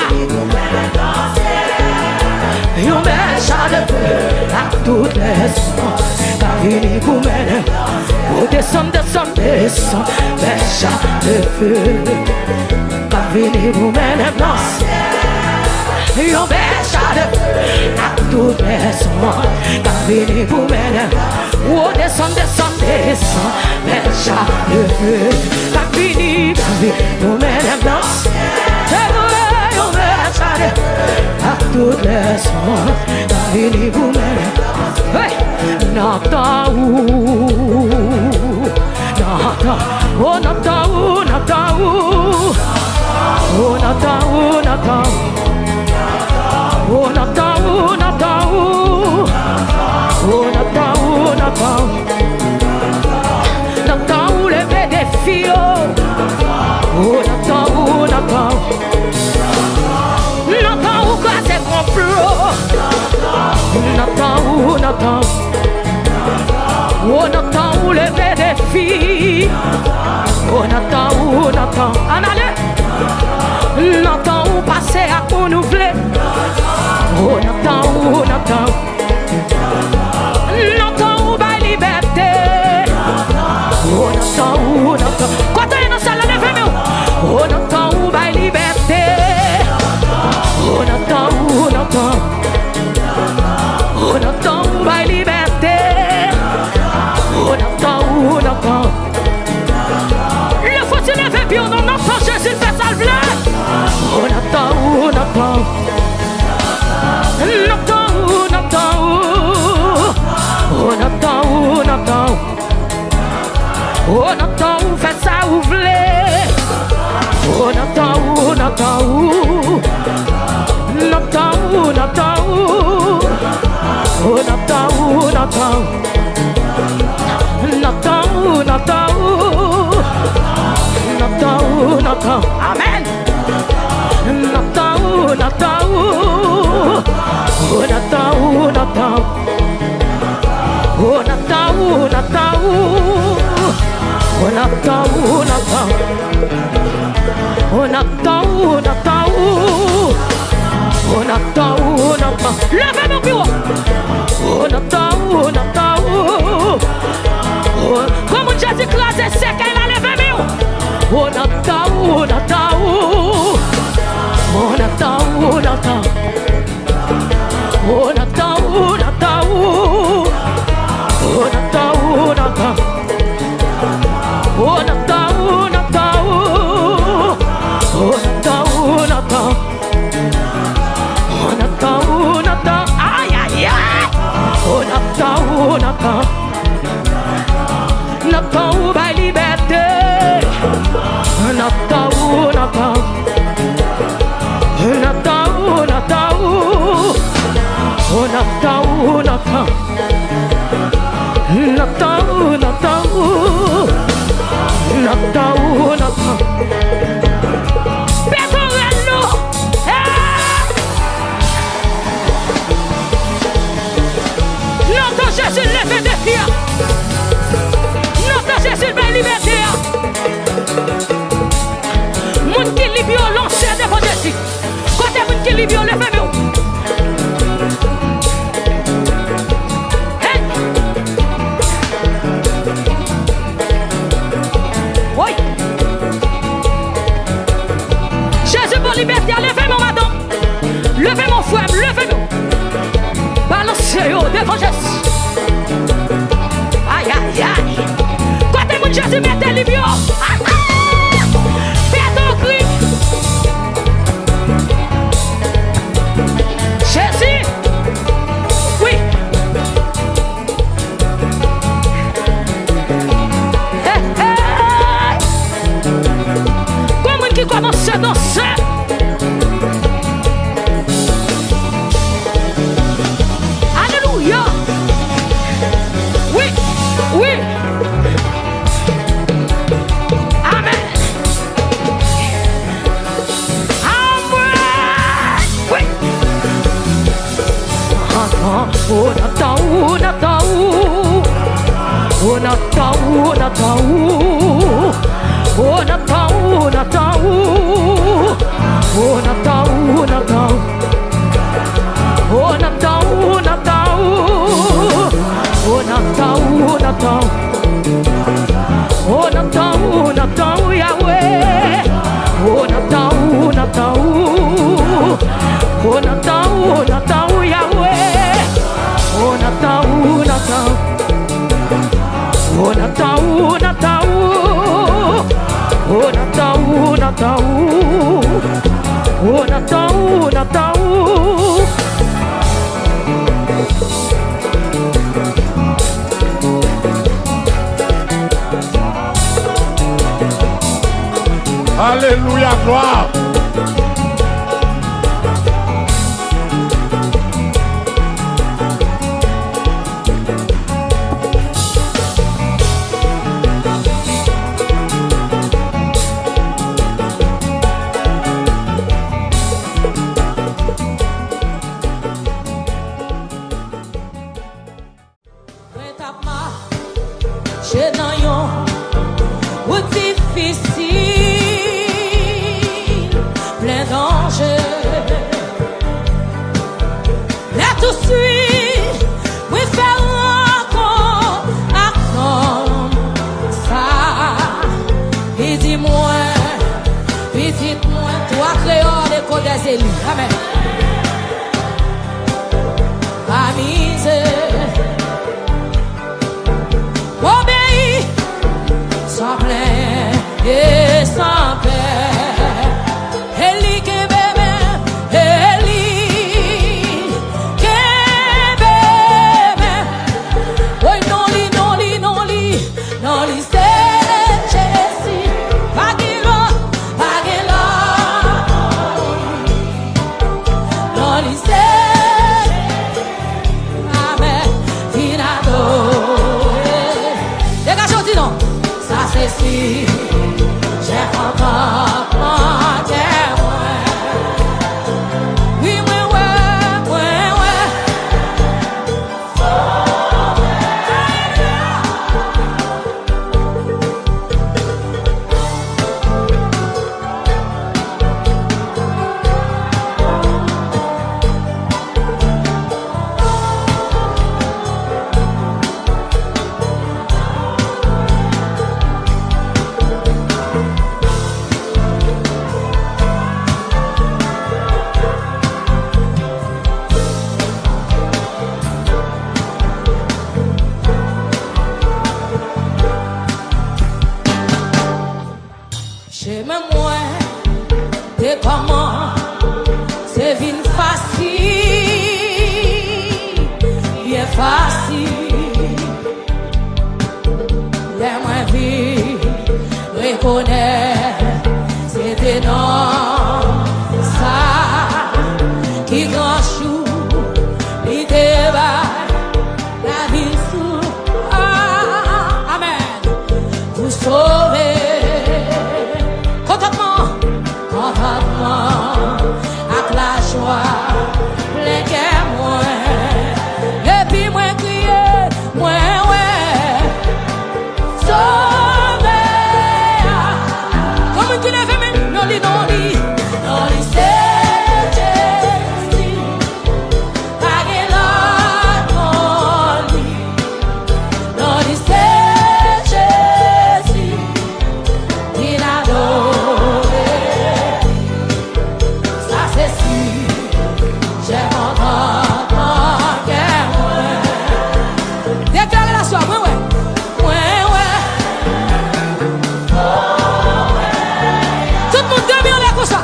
Yon belle char de feu à toutes les anges. Quand fini pour mener. Oh, descend, descend, descend, belle char de feu. Quand fini pour mener dans le ciel. Yon belle char de feu à toutes les anges. Quand fini pour mener. Oh, descend, descend, descend, belle char de feu. Quand fini pour mener dans le ciel. Yon belle char de feu à toutes les anges. Quand fini pour mener. Hey, Nataou, Nataou, oh Nataou, Nataou, oh Nataou, Nataou, oh Nataou, Nataou, oh Nataou, Nataou, Nataou, lever des filles, oh Nataou, Nataou, Nataou, casser complot, Nataou, Nataou. Oh, Nataou, lever des filles. Oh, Nataou, Nataou. En allez. Nataou, passer à renouveler. Oh, Nataou, Nataou. Nataou, ba liberté. Oh, Nataou, Nataou. Quand on est dans la salle, levez-nous. Oh, Nataou, ba liberté. Oh, Nataou, Nataou. Oh, Nataou, ba liberté. Oh, Nataou, Nataou. Le faut se lever, puis on entend Jésus fait salver. Oh, Nataou, Nataou. Nataou, Nataou. Oh, Nataou, Nataou. Oh, Nataou, fait ça ouvler. Oh, Nataou, Nataou. Nataou, Nataou. Oh, Nataou, Nataou. Nataou, Nataou. Nataou, Nataou. Amen. Nataou, Nataou. Oh, Nataou, Nataou. Oh, Nataou, Nataou. Oh, Nataou, Nataou. Oh, Nataou, Nataou. Oh, Nataou, Nataou. Levez mon bureau. Oh, Nataou, Nataou. Oh, comme Jésus crasé sec, il a levé mieux. Oh, Nataou, Nataou. Oh, Nataou, Nataou. Oh, Nataou, Nataou. Oh, Nataou, Nataou. Oh, Nataou, Nataou. Oh, Nataou. Nathan ou by liberté. Nathan ou Nathan. Nathan ou Nathan ou. Oh Nathan ou Nathan. Nathan ou Nathan ou. Nathan ou Nathan. Pétorello. Nathan Jésus lève des filles. Nathan Jésus va liberté. Moun qui libio lancé devant Jésus. Côté moun qui libio lève-moi. Oui. Jésus pour liberté, levez-moi madame. Levez mon frère, levez-nous. Balancez-vous devant Jésus. Aïe aïe aïe. Côté mon Jésus mettez libio. Faites un cri. Jésus. Oui. Qui commence à danser. Alléluia. Oui, oui. Amen. Amen. Oui. Oh Nathan, oh Nathan, oh Nathan, oh Nathan, oh Nathan, oh Nathan, oh Nathan, oh Nathan, oh Nathan, oh Nathan, oh Nathan, oh Nathan, oh Nathan, oh Nathan, Yahweh, oh Nathan, oh Nathan, oh Nathan, oh Nathan, Yahweh, oh Nathan, oh Nathan, oh Nathan, oh Nathan. Oh Nathan, oh Nathan, oh Nathan, oh Nathan. Alléluia, gloire. J'ai dans yon ou difficile, plein danger. Là tout de suite, oui faire rencontre avec ça. Et dis-moi, visite-moi, toi créole et côte des élus. Amen. Amise. Obéis sans plainte et sans paix. Eli que bébé, Eli que bébé. Oui, non li, non li, non li, non li c'est Jésus. Bagilo, bagilo. Non li c'est. Amen. Finado. Non, ça c'est si j'ai encore manqué moi. Oui, moi, ouais, ouais, ouais. Chez moi, t'es comment? C'est vite facile, bien facile. connais, c'était non, ça, qui grand chou, il débat, la vie sous, amen, vous sauvez, contentement, avec la joie, plein cœur, moins, et puis moins crier, moins, ouais, sauvé. Comme tu l'as fait, mais non, c'est Jésus, pas que l'autre, non, c'est Jésus, il a donné. Ça c'est sûr, j'ai mon cœur, déclare la soirée, ouais, ouais, ouais. Tout le monde dormit en l'air comme ça.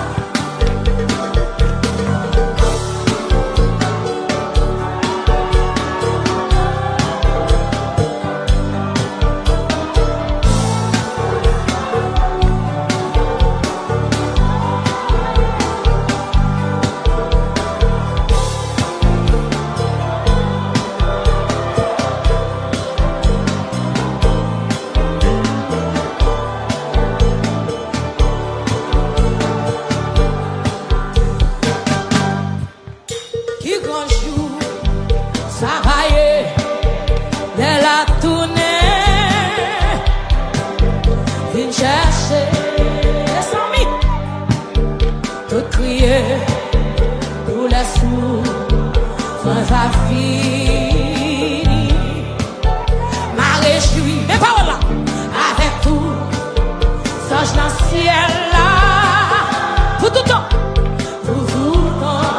Qui grand jour, ça va y est, de la tournée, viens chercher les amis, tout crier, pour les sous, sans affini, m'a réjoui, mes paroles là, avec tout, songe dans le ciel là, pour tout le temps, pour tout le temps.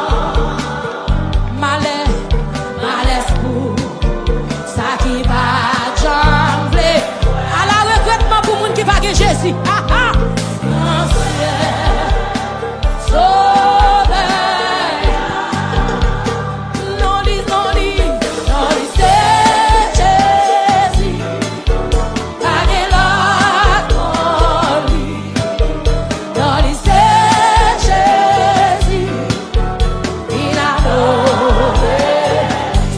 Malaise pour ça qui va jongler. À la regrettement pour moun qui va gagner Jésus. Mon ciel sauvé. Non, c'est Jésus. Pas que l'autre, non, c'est Jésus. Il a donné.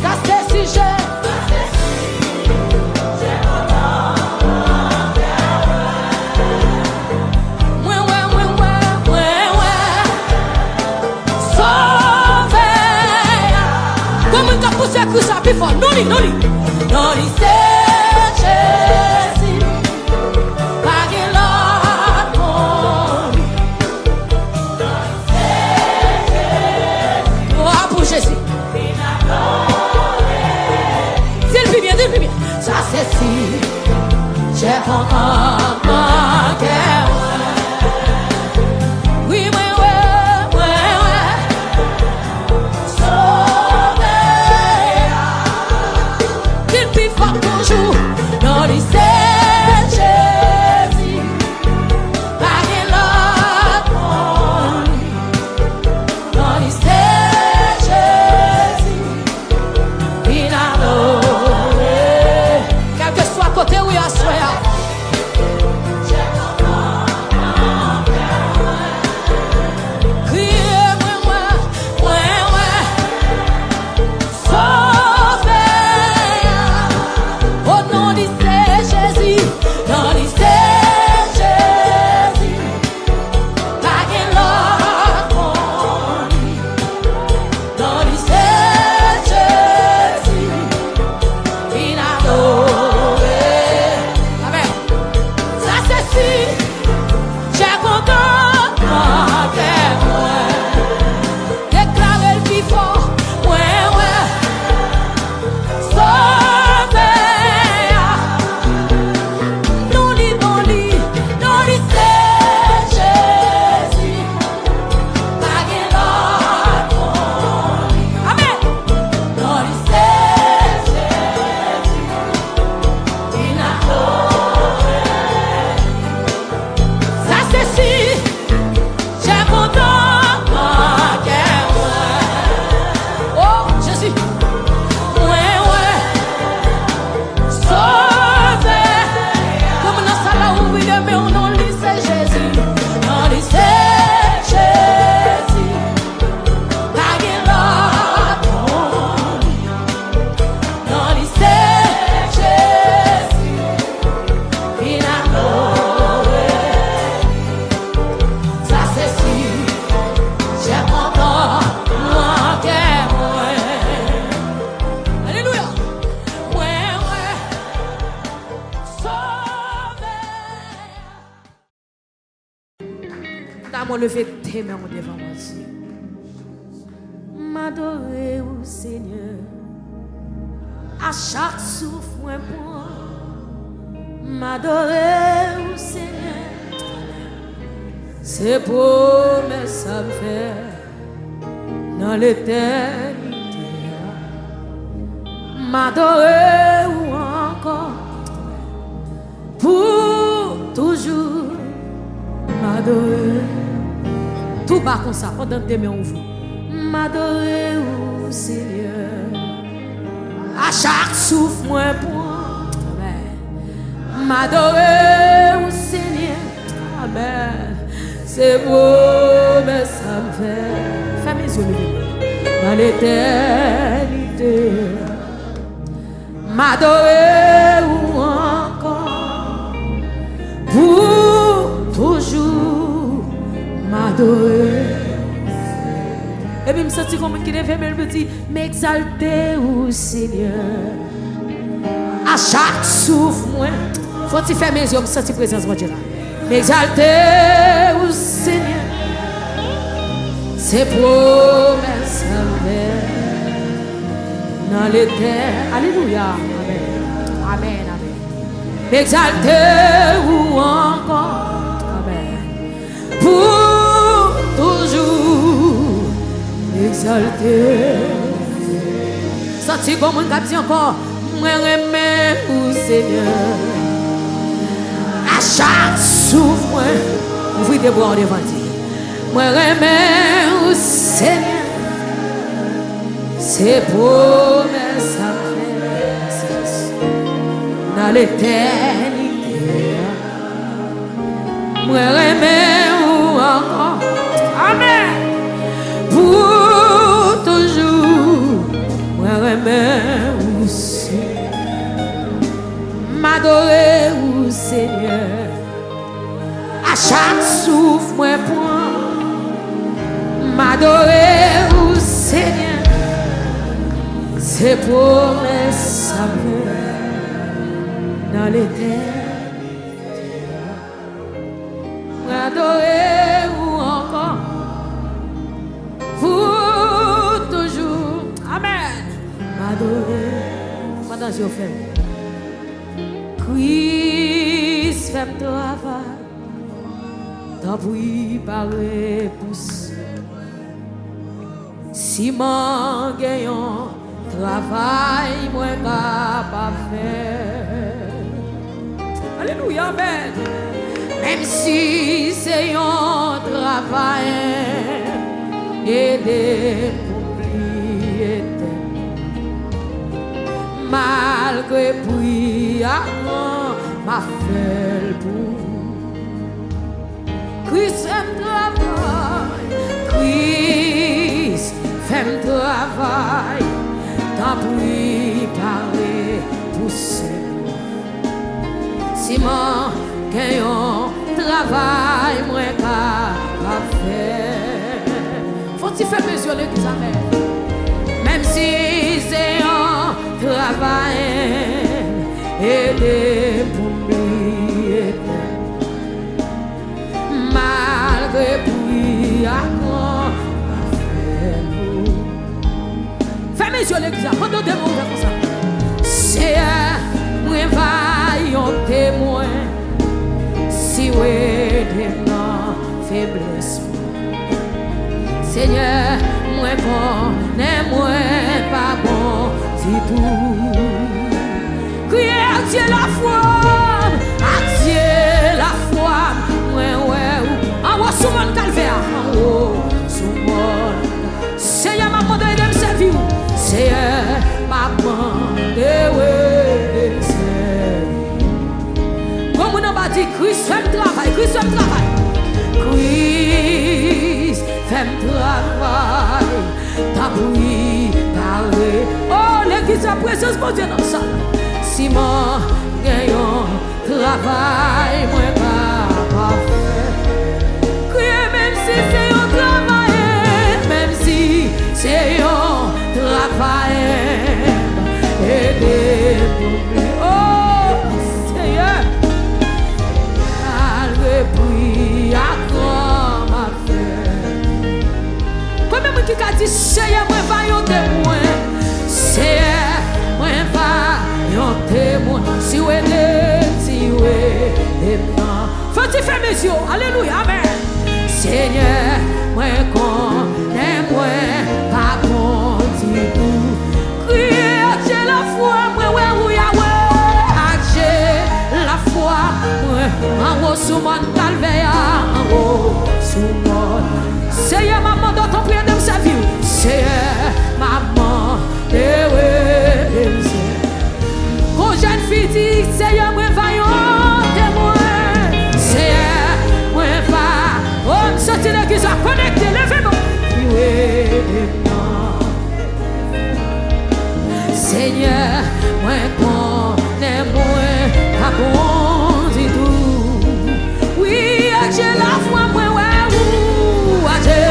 Ça c'est sujet. Ouais, ouais, ouais, ouais, ouais, ouais. Sauvé. Comment t'as poussé à coup ça plus fort? Non, c'est Jésus. Pas que l'autre. Oh, pour Jésus. Dis-le bien. Ça c'est si j'ai encore mon cœur. Oui, ouais. Sauvé. T'as mon levé tes mains devant moi, Dieu. M'adorer au Seigneur. À chaque souffle, moi, m'adorer au Seigneur. C'est promesse à me faire dans l'éternité. M'adorer ou encore pour toujours. M'adorer. Tout bas comme ça, pendant tes mains ouvertes. M'adorer au Seigneur. À chaque souffle, moi, m'adorer au Seigneur. Amen. C'est beau, mais ça me fait. Fais mes yeux dans l'éternité. M'adorer ou encore pour toujours. M'adorer. Et puis, je me sens comme qui devait me dire, m'exalter au Seigneur. À chaque souffle, moi, faut-il faire mes yeux, je me sens présence de Dieu là. M'exalter au Seigneur. Ses promesses dans l'éternité. Alléluia. Amen. Amen. Amen. M'exalter ou encore. Amen. Pour toujours. M'exalter. Senti comme on a dit encore. Moi remets au Seigneur. À chaque souffle, moi, ouvrez des bois devant Dieu. Moi remets au Seigneur. Ses promesses à faire dans l'éternité. Moi remets ou encore. Amen. Pour toujours. Moi remets au m'adorer au Seigneur. À chaque souffle, moi point. M'adorer au Seigneur. Ses promesses à dans l'éternité. M'adorer ou encore pour toujours. Amen. M'adorer. Pendant que je fais. Christ fait le travail, t'as préparé pousse. Si mon gagnant travail, moi capable faire. Alléluia, amen. Même si c'est un travail, aider pour oublier. Malgré prière, ma fait pour Christ fait le travail, Christ fait le travail, t'as préparé pour ce. Si mon gagnant travail, moi capable faire. Faut-il faire mesure l'église, amen. Même si c'est un travail et des oublier. Malgré prière, fais mes yeux l'église, pendant des mots comme ça. C'est moi vaillant témoin, si ouais des non faiblesse. Seigneur, moi bon, n'est moi pas bon, c'est tout. Criez à Dieu la foi, à Dieu la foi. Ouais, ouais, en haut sous mon calvaire, en haut sous mon. Seigneur, m'a demandé de me servir. Seigneur, m'a demandé de me servir. Comme on a dit, Christ fait le travail, Christ fait le travail. Christ fait le travail. T'as pris, parlé. Oh, l'église a présence, mon Dieu, dans la salle. Si mon gagnant travail, moi pas faire. Criez même si c'est un travail, même si c'est un travail. Aidez pour lui. Oh, Seigneur. Malgré prière, ma faut-il faire mes yeux? Alléluia, amen. Seigneur, moi connais moi, pas conti tout. Crier à Dieu la foi, moi ouais ou Yahweh, à Dieu la foi, moi en haut sous mon calvaire, en haut sous mon. Seigneur, maman, dans ton prière de me servir. Seigneur, maman, quand jeune fille dit, Seigneur, moi vaillant témoin. Seigneur, moi pas. Oh, me sortir l'église à connecter, levez-moi. Seigneur, moi connais moi, pas bon du tout. Oui, à Dieu la foi, moi, ouais, ou à Dieu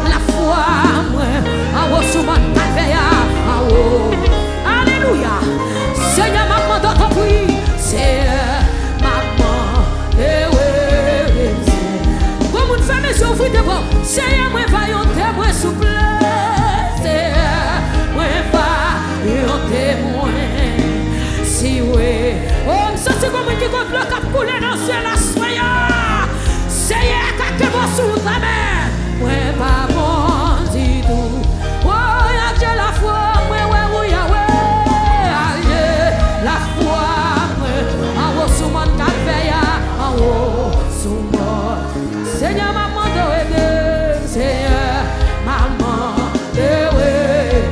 la foi, moi, en haut sous mon calvaire, en haut. Alléluia. Seigneur, maman, dans ton prix, Seigneur, maman, oui. Comme une femme, je ouvre tes bras. Seigneur, moi, vaillant témoin, souple. Seigneur, moi, vaillant témoin. Si oui, oh, me sens comme un qui compte le cap coulé dans ce la soya. Seigneur, quand tu vas sous ta main, moi, pas bon du tout. Oh, y'a Dieu la foi, moi, ouais, Yahweh. La foi, en haut sous mon calvaire, en haut sous mon. Seigneur, maman de aider, Seigneur, maman de aider.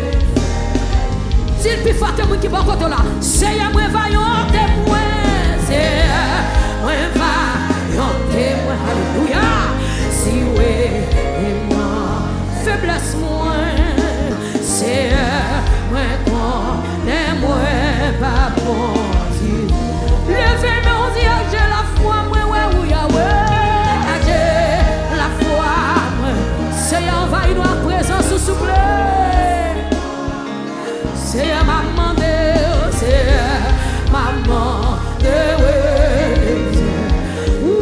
S'il peut faire témoin qui va côté là, Seigneur, moi vaillant témoin, Seigneur, moi vaillant témoin, alléluia. Si oui, et moi, faiblesse moi, Seigneur, moi connais moi. Pas bon Dieu. Levez-moi, on dit à Dieu la foi, moi, ouais, ou Yahweh. À Dieu la foi, moi. Seigneur, envahis-nous à présence, s'il vous plaît. Seigneur, maman de, Seigneur, maman de,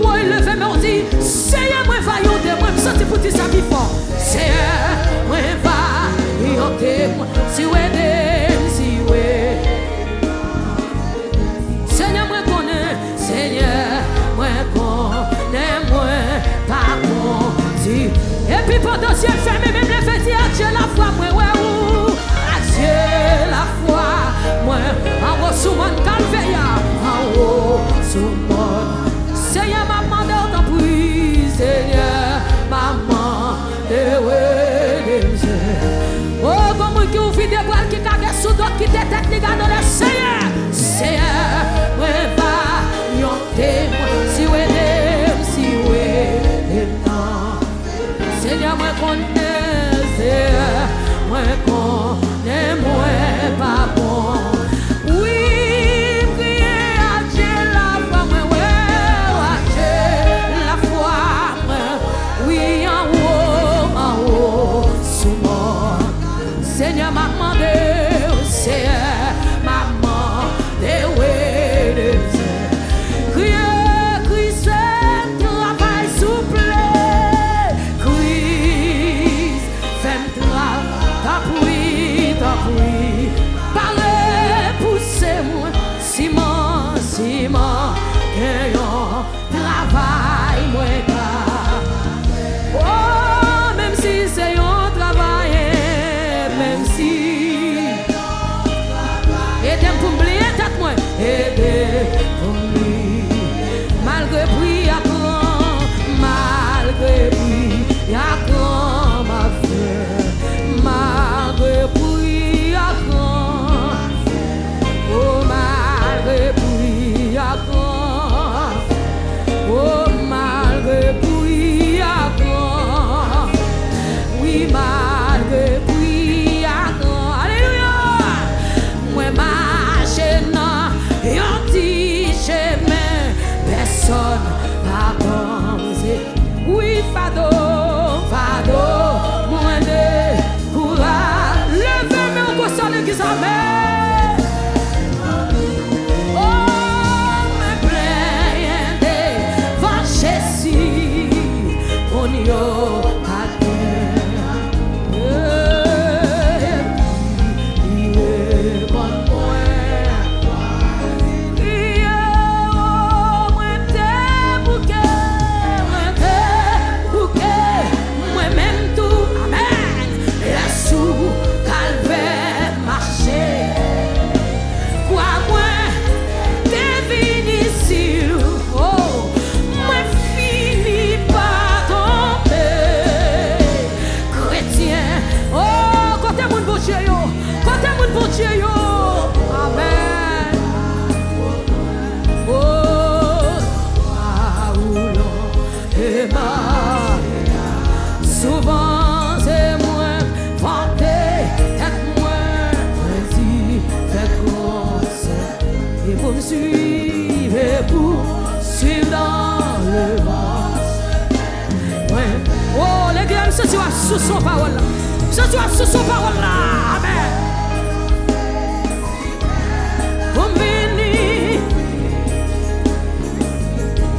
ouais, levez-moi, on dit, Seigneur, moi, vaillant de moi, me sentir pour dire ça qui fort. Seigneur, moi, vaillant de moi, si ouais, si ouais. Seigneur, moi connais, moi, pas conduit. Et puis pendant ciel fermé, même le fait dire à Dieu la foi, moi, ouais, ou à Dieu la foi, moi, en haut sous mon calvaire, en haut sous mon. Seigneur, maman de ton prix, Seigneur, maman de ouais, oh, comme qui ouvre des boîtes qui caguent sous d'autres qui détectent les gars dans le Seigneur, Seigneur, moi, pas, yon témoin, si ouais, non. Seigneur, moi, connais, Seigneur, moi, connais, moi, pas bon. Oui, priez à Dieu la foi, moi, ouais, à Dieu la foi, moi, oui, en haut, sous moi. Seigneur, maman de, Seigneur, maman de, ouais. sous son parole. Besoin sous son parole là. Amen. Comme vini.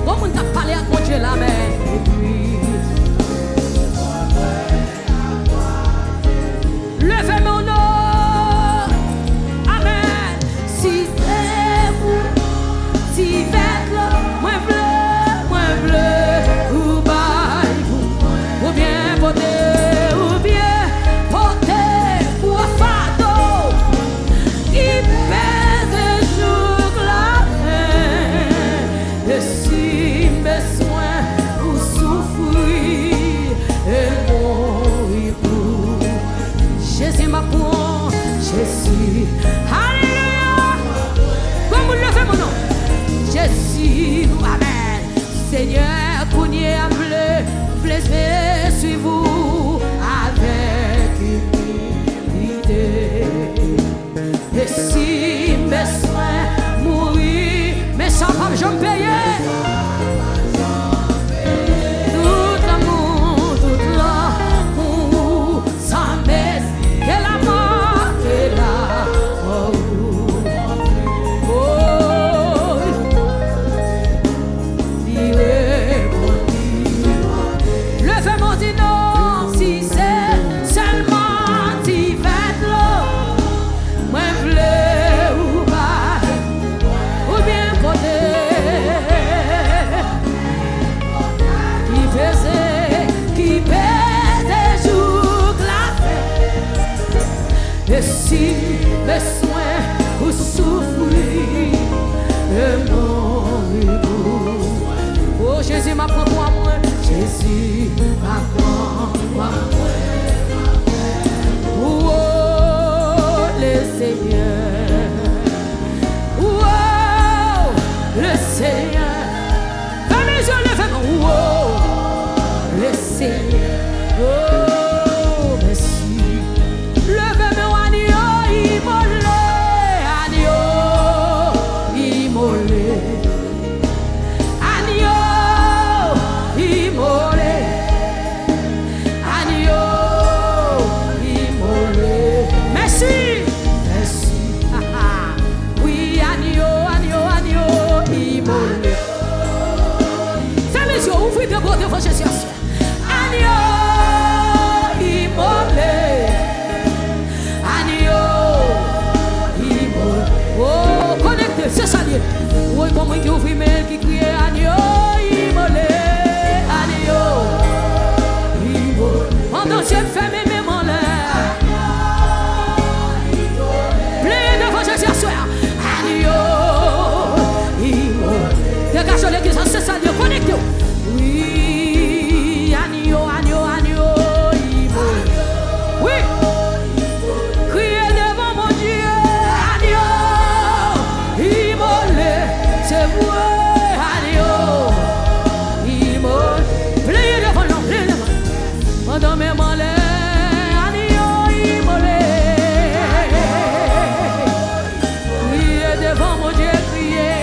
Comme on t'a parlé à mon Dieu là, mais. Levez mon nom. Amen. Si c'est vous, si faites le moins bleu, ou bail vous, ou bien porter, ou bien porter, ou à fardeau, qui pèse jour la fin. Et si besoin ou souffrir, et mourir pour Jésus m'apprend, Jésus, alléluia, comme vous le faites mon nom, Jésus, amen, Seigneur, qu'on y est appelé, plaisir, suis vous avec humilité, et si besoin mourir, mais sans femme, je me paye. Tout l'amour, tout l'amour, sans baisse, et la mort est là. Oh, oh, il est bon. Levez mon dit non, si c'est seulement si faites l'eau, moi bleu ou pas, ou bien côté. Qui pèse jour la et si besoin ou souffrir et mourir. Oh Jésus m'apprend pour moi, Jésus m'apprend pour moi. Oh le Seigneur, oh le Seigneur, fais mes yeux levés, oh le Seigneur, oh merci. Levez-moi agneau immolé, agneau immolé, agneau immolé, agneau immolé. Merci, merci. Oui, agneau immolé. Fermez les yeux, ouvrez de vos devant Jésus. C'est ça, oui, pour moi qui ouvre mais qui crie agneau immolé, agneau immolé. Pendant que j'ai fait mes mémoires, plein de vos Jésus à soi, agneau immolé. Dégagez l'église, c'est ça, connectez-vous. Oui, agneau immolé. Oui, criez devant mon Dieu, agneau immolé, c'est vous, agneau immolé. Pliez devant l'homme, pliez devant. Pendant mes malheurs, agneau immolé. Criez devant mon Dieu, criez.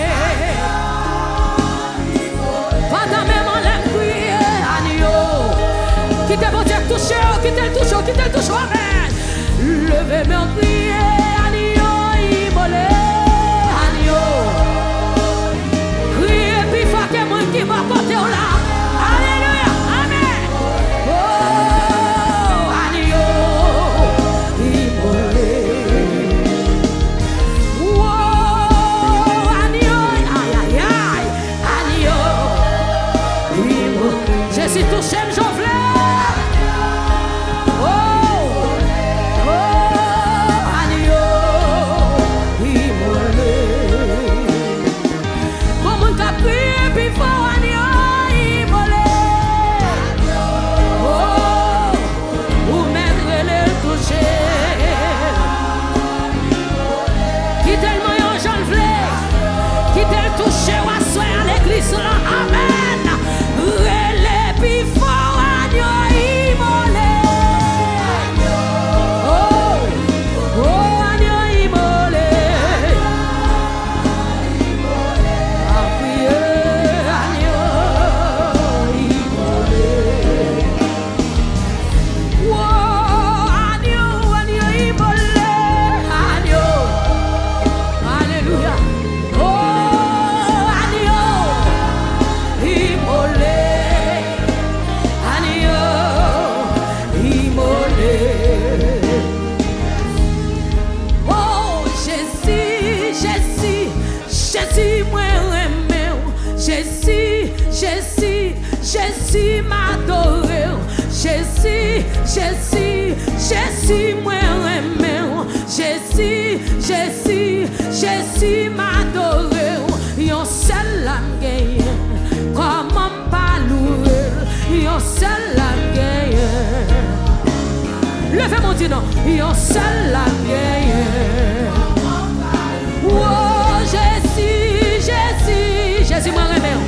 Pendant mes malheurs, criez, agneau. Quittez mon Dieu, touchez, quittez le touche, amen. Levez-moi, criez, agneau immolé. Qui va porter au là. Alléluia. Amen. Oh, agneau immolé. Oh, agneau. Aïe, aïe, aïe. Agneau immolé. Jésus touché, j'en voulais. Oh, oh, agneau immolé. Comme un capri, puis fort. Touché à l'église là, amen. Relais puis fort. Jésus m'adore. Jésus, Jésus, Jésus moi aime. Jésus, Jésus, Jésus m'adore. Yon seul l'âme gagne. Comment pas louer? Yon seul l'âme gagne. Levez mon Dieu non. Yon seul l'âme gagne. Oh Jésus, Jésus, Jésus moi aime.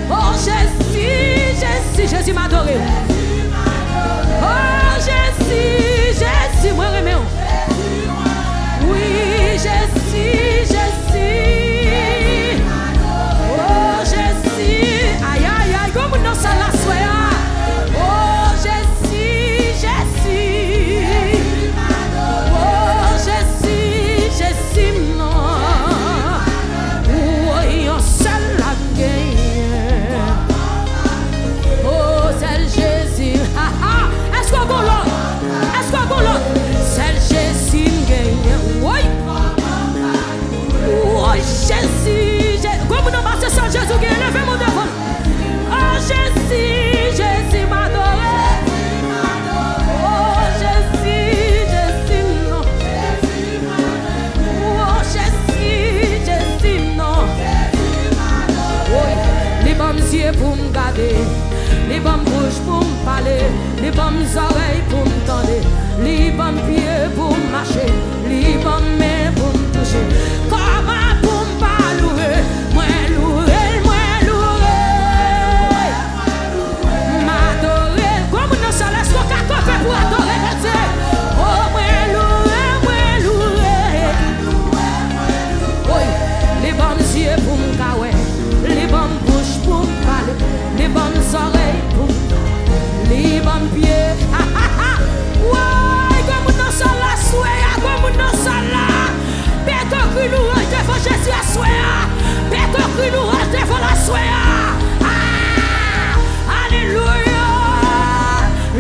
Oh Jésus, Jésus, Jésus m'adore. Oh Jésus, Jésus moi aime. Oui, Jésus, Jésus. Oh Jésus, aïe aïe aïe, comme nous sommes la soya. Oh Jésus, Jésus. Oh Jésus, Jésus non. Oh yon seul la gagne. Oh c'est Jésus. Est-ce qu'on go là? Est-ce qu'on go là? C'est Jésus gagne. Oui. Oh Jésus, comme nous marchons sans Jésus gagne. Levez mon devant. Oh Jésus, Jésus m'adore. Oh Jésus, Jésus non. Oh Jésus, Jésus non. Oui, les bons yeux pour me garder, les bonnes bouches pour me parler, les bonnes oreilles pour me tendre, les bons pieds pour me marcher, les bonnes mains pour me toucher. Comment pour me pas louer? Moi louer, moi louer. M'adorer, comme nous sommes là, ce qu'on a fait pour adorer Dieu. Oh, moi louer, moi louer. Oui, les bons yeux pour me caouer, les bonnes bouches pour me parler, les bonnes oreilles pour me, les bons pieds. Ouais, comme nous sommes là, soya, comme nous sommes là. Péto qui nous range devant Jésus à soya. Péto qui nous range devant la soya. Alléluia.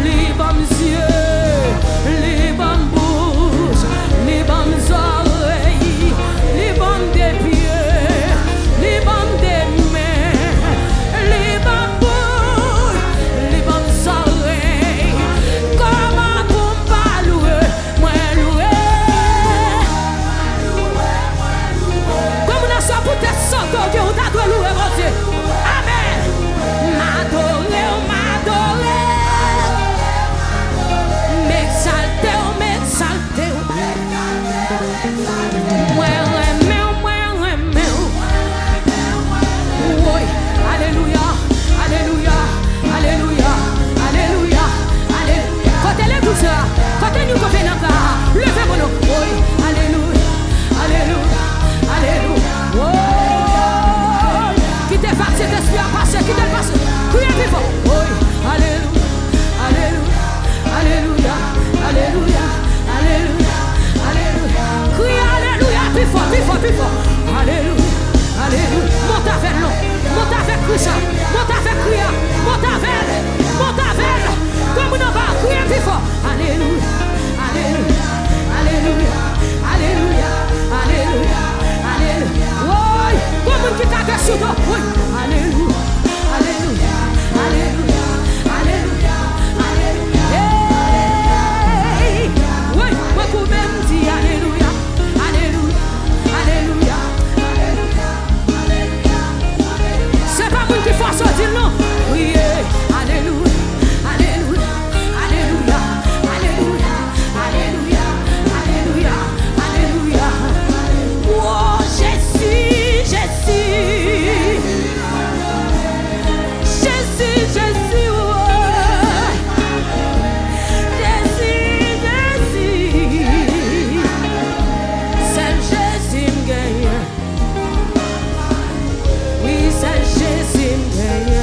Les bons yeux, les bonnes bouches, les bonnes oreilles, les bonnes des pieds, les bonnes des mains, les bonnes bouches, les bonnes oreilles. Comment pour pas louer? Moi louer. Comme nous sommes pour tes santos, Dieu, on t'a doit louer, mon Dieu. Amen. M'adorer, m'adorer. M'exalter, m'exalter. Moi aimer, moi aimer. Oui, alléluia, alléluia, alléluia, alléluia, alléluia. Côté l'église, côté nous convenons là. Levez mon nom. Oui, alléluia, alléluia, alléluia. Oh, qui te fasse cet esprit à passer, qui te passe. Criez plus fort. Oui, alléluia, alléluia, alléluia, alléluia, alléluia, alléluia. Criez alléluia, plus fort, plus fort, plus fort. Alléluia, alléluia. Monte avec l'eau, monte avec Christ, monte avec Christ, monte avec, comme nous va crier plus fort. Alléluia, alléluia, alléluia, alléluia, alléluia, alléluia. Oui, comme nous qui t'a sur toi. Oui, alléluia, alléluia, alléluia, alléluia, alléluia. Hey, oui, moi pour même dire alléluia, alléluia, alléluia, alléluia, alléluia. C'est pas moi qui force à dire non. Oui, alléluia, alléluia, alléluia, alléluia, alléluia, alléluia, alléluia. Oh Jésus, Jésus, Jésus, Jésus, oh. Jésus, Jésus, c'est Jésus me gagne. Oui, c'est Jésus me gagne.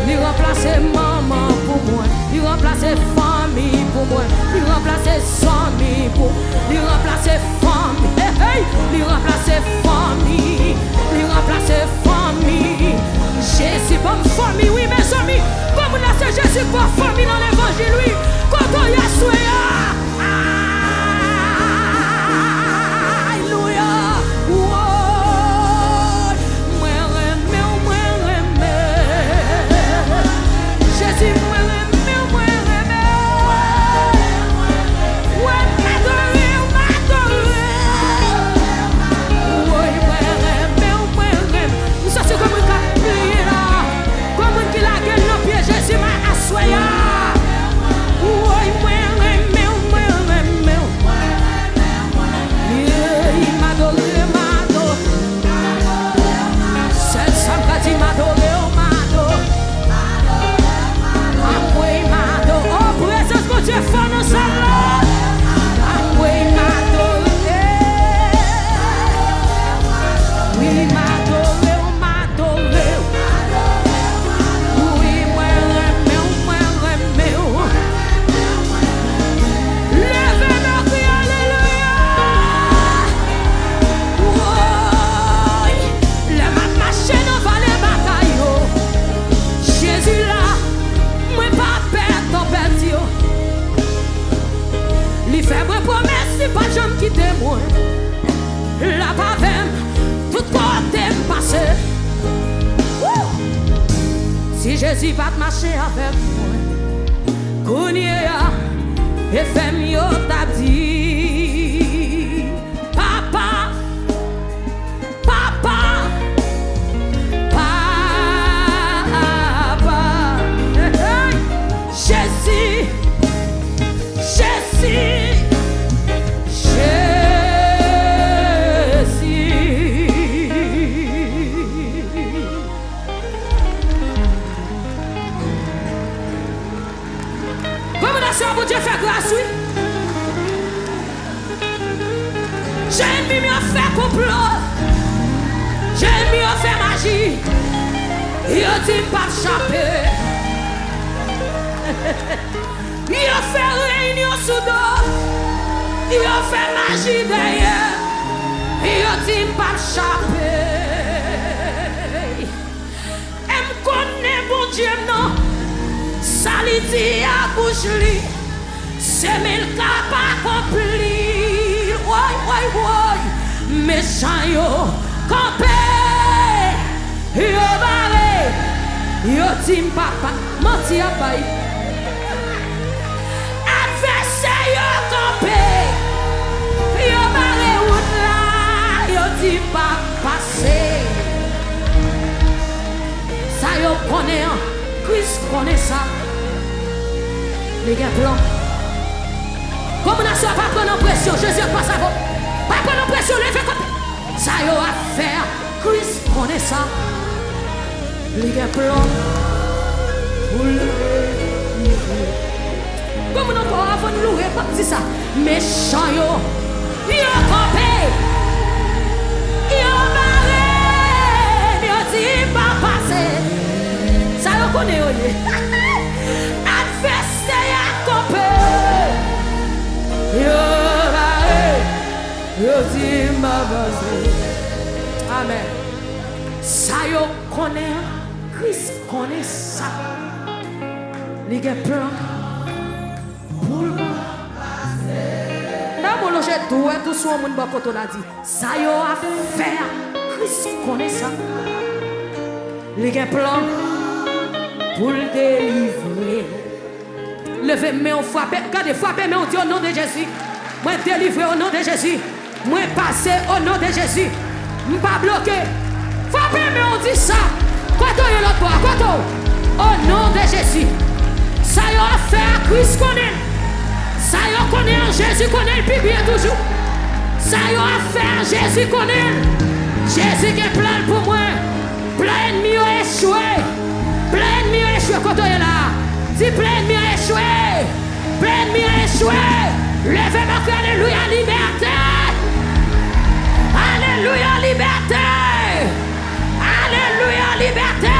Il remplace maman pour moi, il remplace famille pour moi, il remplace amis pour, il remplace famille, hey, il remplace famille, il remplace famille. Jésus bonne famille, oui mes amis, comme on a c'est Jésus bonne famille dans l'évangile, oui, quand on y a soya. Alléluia, moi Si Jésus va marcher avec moi, Kounye ya, et fait mieux t'a dit, Papa, Papa, Papa, hey, Jésus, Jésus, pour Dieu faire grâce, oui. J'aime mieux faire complot. J'aime mieux faire magie. Il dit pas échapper. Il fait réunion sous dos. Il fait magie derrière. Il dit pas échapper. Elle me connaît, bon Dieu, non. Saliti à bouche li, c'est mille cas pas accompli. Woy, woy, woy, méchant yo, campé, yo barré, yo tim papa, menti à bail. Adversaire yo campé, yo barré route là, yo tim pas passé. Ça yo connaît, Christ connaît ça. Les gars blancs. Comme on a soit pas prendre pression, Jésus passe à vous. Pas prendre pression, levez comme ça y a à faire. Christ connaît ça. Les gars blancs. Comme on a pas avant de louer, pas dit ça. Méchant yo. Yo campé. Yo barré. Yo dit pas passer. Ça y connaît oui. Amen. Ça yo connaît, Christ connaît ça. Les gars plan pour le passer. Dans mon loge tout son monde bakoto l'a dit. Ça yo a faire, Christ connaît ça. Les gars plan pour le délivrer. Levez mes mains, regardez, frappez mes mains, on dit au nom de Jésus. Moi délivré au nom de Jésus. Moi passé au nom de Jésus. Je ne suis pas bloqué. Frappez mes mains, on dit ça. Quand on est l'autre bois, quand on. Au nom de Jésus. Ça y a affaire, Christ connaît. Ça y a connaît, Jésus connaît, le puis bien toujours. Ça y a affaire, Jésus connaît. Jésus qui est plein pour moi. Plein ennemi a échoué. Plein ennemi a échoué quand on est là. Si plein ennemi a échoué, plein ennemi a échoué, levez-moi que alléluia, liberté. Alléluia, liberté. Alléluia, liberté.